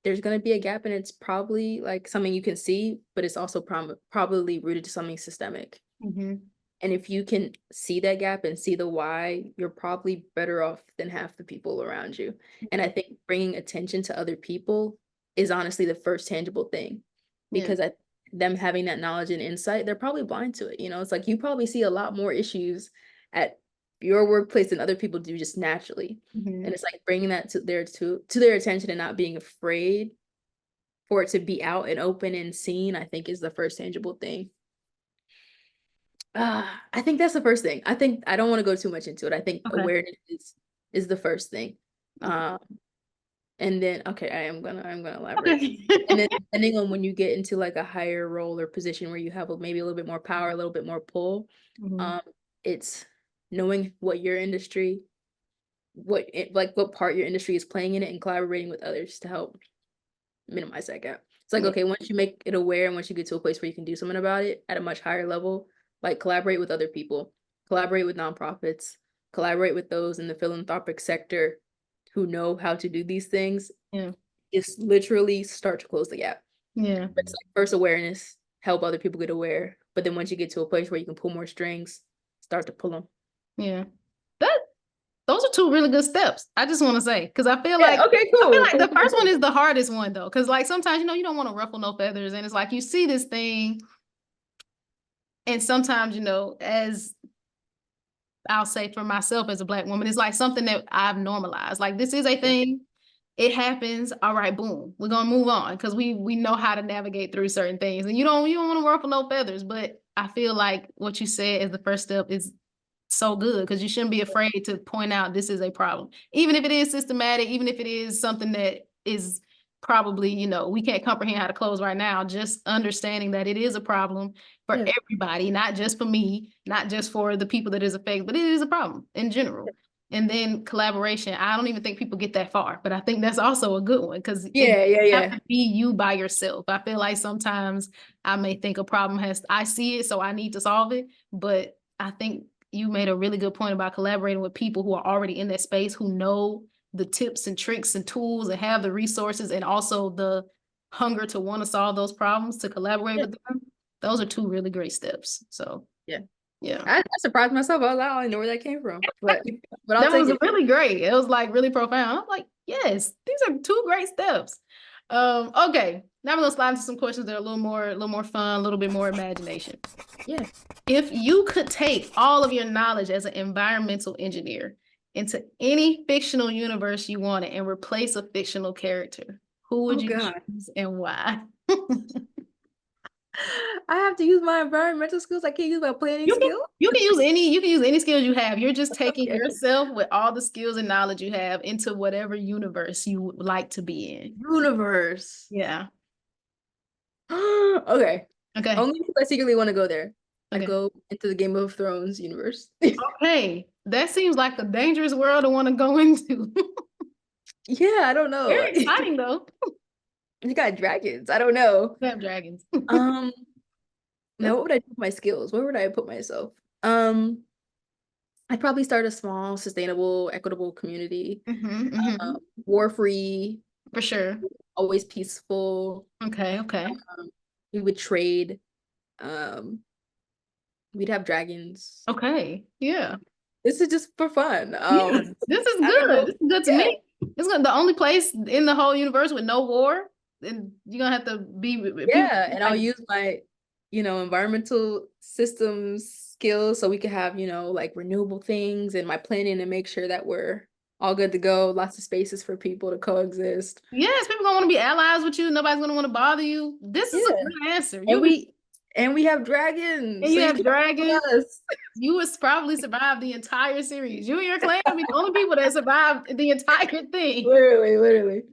there's going to be a gap, and it's probably like something you can see, but it's also probably rooted to something systemic.
Mhm.
And if you can see that gap and see the why, you're probably better off than half the people around you. And I think bringing attention to other people is honestly the first tangible thing,
Yeah.
because them having that knowledge and insight, they're probably blind to it. You know, it's like you probably see a lot more issues at your workplace than other people do just naturally.
Mhm.
And it's like bringing that to their attention and not being afraid for it to be out and open and seen, I think is the first tangible thing. I think that's the first thing. I think I don't wanna go too much into it. I think
Okay.
awareness is the first thing.
Okay.
Um, and then okay, I'm gonna elaborate.
Okay.
And then depending on when you get into, like, a higher role or position where you have maybe a little bit more power, a little bit more pull,
Mhm.
um, it's knowing what your industry what part your industry is playing in it and collaborating with others to help minimize that gap. It's like,
Yeah.
okay, once you make it aware and once you get to a place where you can do something about it at a much higher level, like collaborate with other people, collaborate with nonprofits, collaborate with those in the philanthropic sector who know how to do these things,
Yeah.
is literally start to close the gap.
Yeah.
It's like first awareness, help other people get aware. But then once you get to a place where you can pull more strings, start to pull them.
Yeah. That those are two really good steps. I just want to say, because
Yeah, okay,
I feel
cool.
like
Cool,
the
cool,
first one
cool.
is the hardest one though. Cause like sometimes, you don't want to ruffle no feathers. And it's like you see this thing, and sometimes, as I'll say for myself as a Black woman, it's like something that I've normalized. Like this is a
Yeah.
thing. It happens. All right, boom. We're gonna move on because we know how to navigate through certain things. And you don't want to ruffle no feathers. But I feel like what you said as the first step is so good, because you shouldn't be afraid to point out this is a problem, even if it is systematic, even if it is something that is probably, we can't comprehend how to close right now. Just understanding that it is a problem for
Yeah.
everybody, not just for me, not just for the people that is affected, but it is a problem in general. And then collaboration, I don't even think people get that far, but I think that's also a good one, because it
Yeah, yeah,
doesn't have
yeah.
to be you by yourself. I feel like sometimes I may think a problem I see it, so I need to solve it. But I think you made a really good point about collaborating with people who are already in that space, who know the tips and tricks and tools and have the resources and also the hunger to want to solve those problems, to collaborate
Yeah.
with them. Those are two really great steps. So
Yeah.
yeah.
I surprised myself. I was like, I don't even know where that came from. But I'll
That
take
was
it.
really great. It was like really profound. I'm like, yes, these are two great steps. Okay. Now we're gonna slide into some questions that are a little more fun, a little bit more imagination.
Yeah.
If you could take all of your knowledge as an environmental engineer into any fictional universe you wanted and replace a fictional character, who would
Oh
you
God.
choose and why?
I have to use my environmental skills. I can't use my planning
You can
skill.
you can use any skills you have. You're just taking
Okay.
yourself with all the skills and knowledge you have into whatever universe you would like to be in.
Universe.
Yeah.
Okay.
Okay.
Only because I secretly want to go there. I
Okay.
go into the Game of Thrones universe.
Okay. That seems like a dangerous world to want to go into.
Yeah, I don't know.
Very exciting though.
You got dragons. I don't know.
We have dragons.
Um, now
That's
what would I do with my skills? Where would I put myself? Um, I'd probably start a small, sustainable, equitable community.
mm-hmm.
War-free,
For sure.
always peaceful.
Okay, okay.
We would trade. Um, we'd have dragons.
Okay. Yeah.
This is just for fun.
Yeah. This is
I don't
good.
know.
This is good to
Yeah,
me. It's gonna the only place in the whole universe with no war, and you're gonna have to be with people
yeah. And I'll
like,
use my, environmental systems skills so we could have, like renewable things and my planning to make sure that we're all good to go. Lots of spaces for people to coexist.
yes, people gonna want to be allies with you. Nobody's gonna want to bother you. This is a
Yeah.
good answer.
And
You'll be
And we have
And
dragons, so
you
you
have
can't
dragons.
kill us.
You would probably survive the entire series. You and your clan would be the only people that survived the entire thing.
Literally, literally.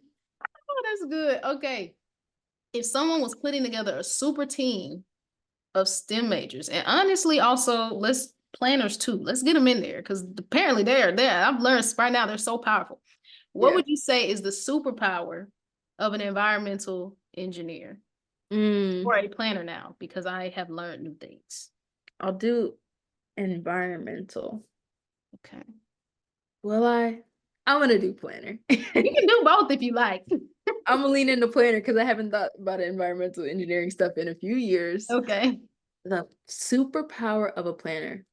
Oh, that's good. Okay. If someone was putting together a super team of STEM majors, and honestly, also let's planners too. Let's get them in there because apparently they're there. I've learned right now they're so powerful. What
Yeah.
would you say is the superpower of an environmental engineer
Mm,
or a planner now? Because I have learned new things.
I'll do environmental.
Okay.
Will I? I'm gonna do planner.
You can do both if you like.
I'm gonna lean into planner because I haven't thought about environmental engineering stuff in a few years.
Okay.
The superpower of a planner.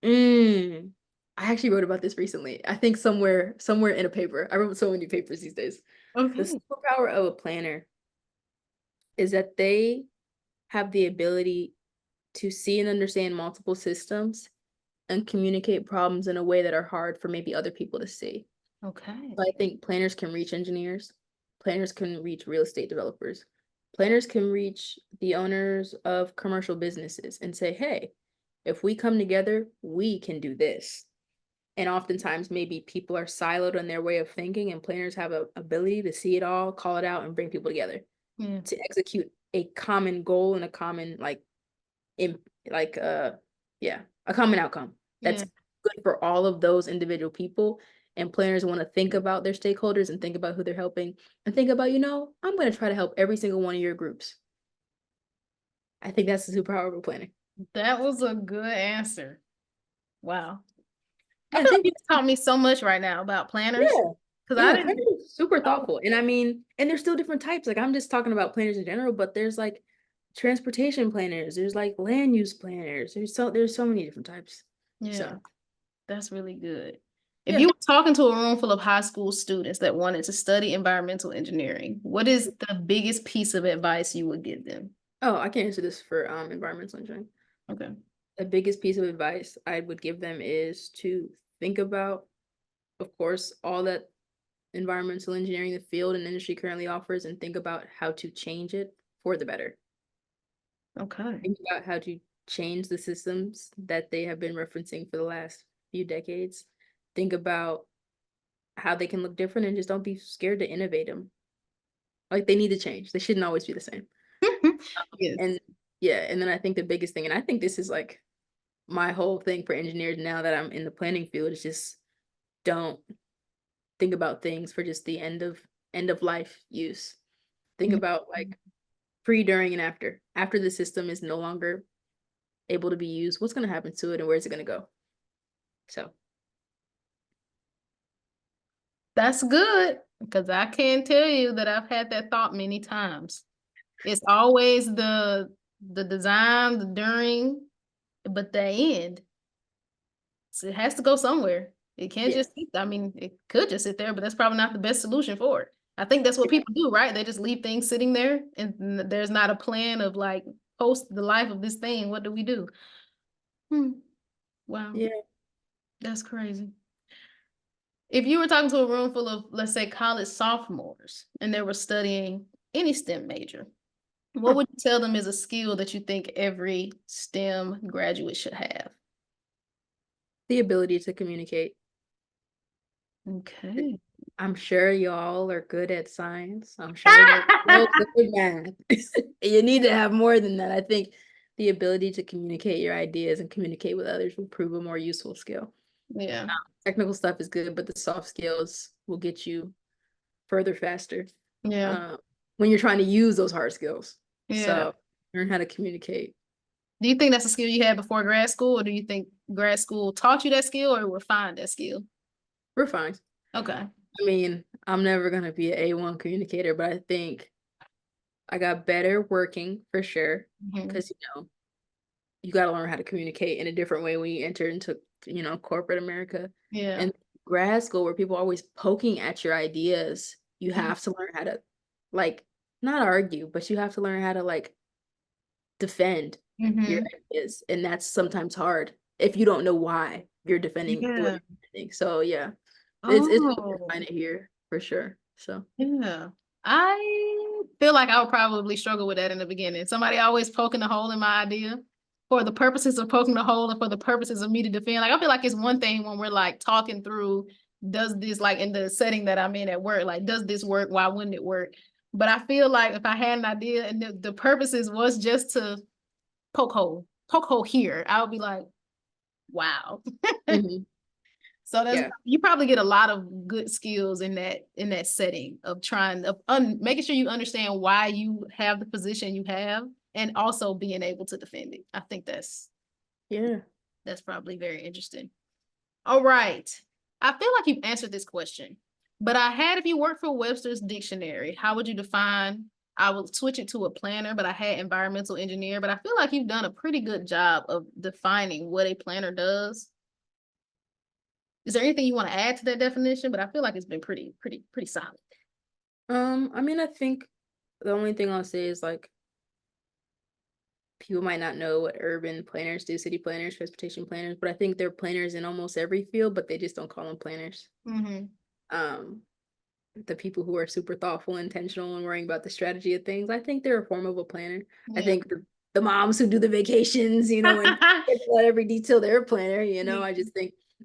Mm, I actually wrote about this recently. I think somewhere in a paper. I wrote so many papers these days. The
Okay.
superpower of a planner is that they have the ability to see and understand multiple systems and communicate problems in a way that are hard for maybe other people to see.
Okay.
So I think planners can reach engineers, planners can reach real estate developers, planners can reach the owners of commercial businesses and say, hey, if we come together, we can do this. And oftentimes, maybe people are siloed in their way of thinking, and planners have a ability to see it all, call it out, and bring people together
Yeah.
to execute a common goal and a common in like yeah, a common outcome that's
Yeah.
good for all of those individual people. And planners want to think about their stakeholders and think about who they're helping and think about, I'm going to try to help every single one of your groups. I think that's the superpower of a planner.
That was a good answer. Wow. I
Yeah,
feel like
thank
you
you.
just taught me so much right now about planners
Yeah.
because I
Yeah,
didn't.
planners are super
Oh,
thoughtful. And I mean, and there's still different types. Like I'm just talking about planners in general, but there's like transportation planners, there's like land use planners. There's so many different types.
yeah,
So
that's really good. If
yeah.
you were talking to a room full of high school students that wanted to study environmental engineering, what is the biggest piece of advice you would give them?
Oh, I can answer this for environmental engineering.
Okay.
The biggest piece of advice I would give them is to think about, of course, all that environmental engineering, the field and industry currently offers, and think about how to change it for the better.
Okay.
Think about how to change the systems that they have been referencing for the last few decades. Think about how they can look different and just don't be scared to innovate them. Like they need to change. They shouldn't always be the same.
Yes.
And yeah, and then I think the biggest thing, and I think this is like my whole thing for engineers now that I'm in the planning field, is just don't think about things for just the end of life use. Think
Yeah.
about like pre, during, and after. After the system is no longer able to be used, what's going to happen to it and where's it going to go? So
That's good because I can tell you that I've had that thought many times. It's always the design, the during, but the end. So it has to go somewhere. It can't
yeah,
just sit. I mean, it could just sit there, but that's probably not the best solution for it. I think that's what
yeah,
people do, right? They just leave things sitting there and there's not a plan of like post the life of this thing. What do we do? Hmm. Wow,
yeah.
that's crazy. If you were talking to a room full of, let's say, college sophomores and they were studying any STEM major, what
Huh.
would you tell them is a skill that you think every STEM graduate should have?
The ability to communicate.
Okay.
I'm sure y'all are good at science. I'm sure you're so good at math. You need to have more than that. I think the ability to communicate your ideas and communicate with others will prove a more useful skill.
Yeah.
Technical stuff is good, but the soft skills will get you further faster
Yeah.
uh, when you're trying to use those hard skills.
Yeah.
So learn how to communicate.
Do you think that's a skill you had before grad school, or do you think grad school taught you that skill or refined that skill?
We're fine.
Okay.
I mean, I'm never gonna be an A1 communicator, but I think I got better working for sure.
Mhm.
Because you got to learn how to communicate in a different way when you enter into corporate America.
Yeah.
And grad school, where people are always poking at your ideas, you have to learn how to like not argue, but you have to learn how to like defend your
Mm-hmm.
ideas, and that's sometimes hard if you don't know why you're defending what
Yeah.
you're defending. So yeah, it's easy to
Oh,
find it here for sure. So
yeah. I feel like I would probably struggle with that in the beginning. Somebody always poking a hole in my idea for the purposes of poking the hole and for the purposes of me to defend. Like, I feel like it's one thing when we're like talking through, does this, like in the setting that I'm in at work, like, does this work? Why wouldn't it work? But I feel like if I had an idea and the purposes was just to poke hole here, I would be like, wow.
Mhm.
So that's
Yeah.
you probably get a lot of good skills in that setting of trying of making sure you understand why you have the position you have and also being able to defend it. I think
Yeah.
that's probably very interesting. All right. I feel like you've answered this question, but if you work for Webster's Dictionary, how would you define? I would switch it to a planner, but I had environmental engineer, but I feel like you've done a pretty good job of defining what a planner does. Is there anything you want to add to that definition? But I feel like it's been pretty solid.
I mean, I think the only thing I'll say is like people might not know what urban planners do, city planners, transportation planners, but I think they're planners in almost every field, but they just don't call them planners.
Mm-hmm.
Um, the people who are super thoughtful, intentional, and worrying about the strategy of things, I think they're a form of a planner. I
Yeah.
think the moms who do the vacations, and let every detail, they're a planner.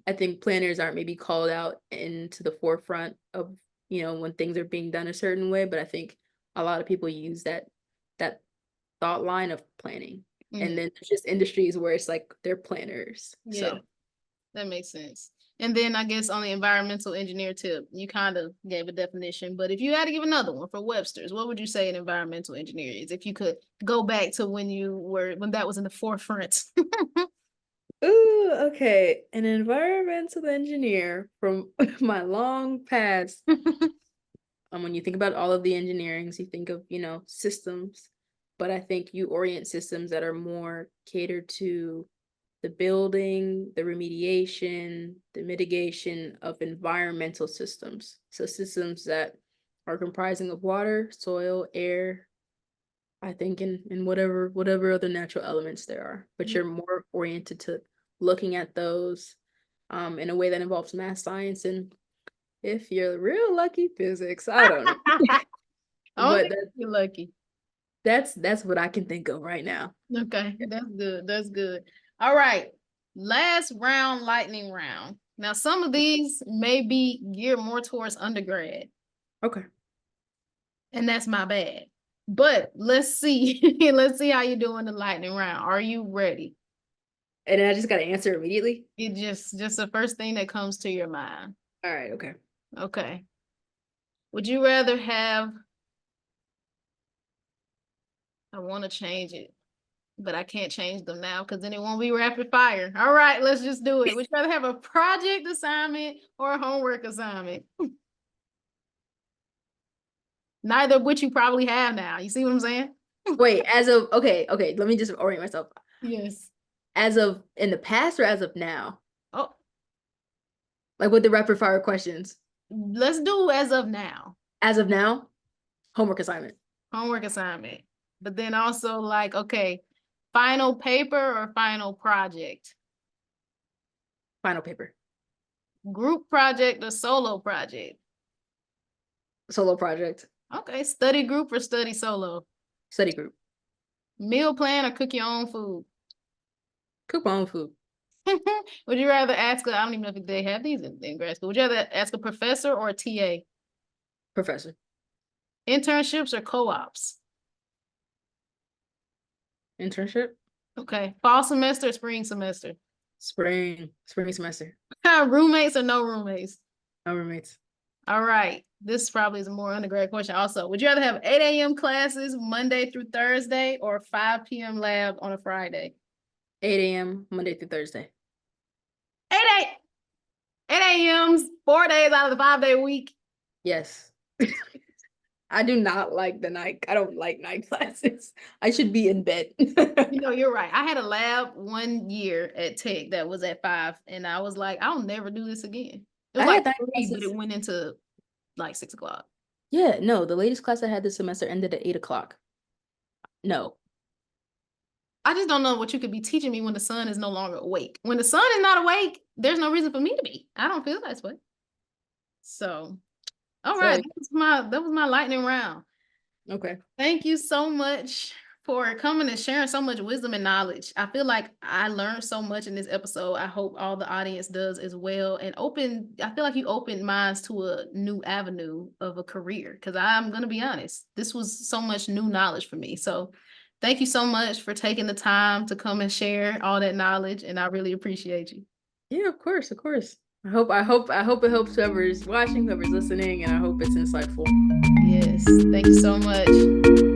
I think planners aren't maybe called out into the forefront of when things are being done a certain way, but I think a lot of people use that thought line of planning. And then there's just industries where it's like they're planners.
Yeah,
So
that makes sense. And then I guess on the environmental engineer tip, you kind of gave a definition, but if you had to give another one for Webster's, what would you say an environmental engineer is? If you could go back to when that was in the forefront.
ooh, okay. An environmental engineer from my long past. When you think about all of the engineerings, you think of, systems, but I think you orient systems that are more catered to the building, the remediation, the mitigation of environmental systems. So systems that are comprising of water, soil, air, I think in whatever other natural elements there are. But you're more oriented to looking at those in a way that involves math, science, and if you're real lucky, physics. I don't know.
Only
But
if you're lucky.
that's what I can think of right now.
Okay, that's good. That's good. All right. Last round, lightning round. Now, some of these may be geared more towards undergrad,
Okay.
and that's my bad. But let's see. Let's see how you do in the lightning round. Are you ready?
And then I just gotta answer immediately.
It just the first thing that comes to your mind.
All right, okay.
Okay. Would you rather have, I want to change it, but I can't change them now because then it won't be rapid fire. All right, let's just do it. Would you rather have a project assignment or a homework assignment? Neither of which you probably have now. You see what I'm saying?
Wait, okay, let me just orient myself.
Yes.
As of in the past or as of now?
Oh,
Like with the rapid fire questions.
let's do as of now.
As of now, homework assignment.
Homework assignment. But then also like, okay, final paper or final project?
Final paper.
Group project or solo project?
Solo project.
Okay, study group or study solo?
Study group.
Meal plan or cook your own food?
Cook my own food.
Would you rather ask I don't even know if they have these in grad school. Would you rather ask a professor or a TA?
Professor.
Internships or co-ops?
Internship.
Okay. Fall semester or spring semester?
Spring semester.
Roommates or no roommates?
No roommates.
All right. This probably is a more undergrad question also. Would you rather have 8 a.m. classes Monday through Thursday or 5 p.m. lab on a Friday?
8 a.m. Monday through Thursday.
8 a.m.s, 4 days out of the 5-day week.
Yes. I do not like the night. I don't like night classes. I should be in bed.
You're right. I had a lab 1 year at Tech that was at 5, and I was like, I'll never do this again. It was
I
like
had night
3, but
classes.
it went into like 6 o'clock.
Yeah, no, the latest class I had this semester ended at 8 o'clock. No.
I just don't know what you could be teaching me when the sun is no longer awake. When the sun is not awake, there's no reason for me to be. I don't feel that way. So, all right,
So
that was my lightning round.
Okay.
Thank you so much for coming and sharing so much wisdom and knowledge. I feel like I learned so much in this episode. I hope all the audience does as well. And I feel like you opened minds to a new avenue of a career. Because I'm going to be honest, this was so much new knowledge for me. So thank you so much for taking the time to come and share all that knowledge. And I really appreciate you.
Yeah, of course, of course. I hope it helps whoever's watching, whoever's listening, and I hope it's insightful.
Yes. Thank you so much.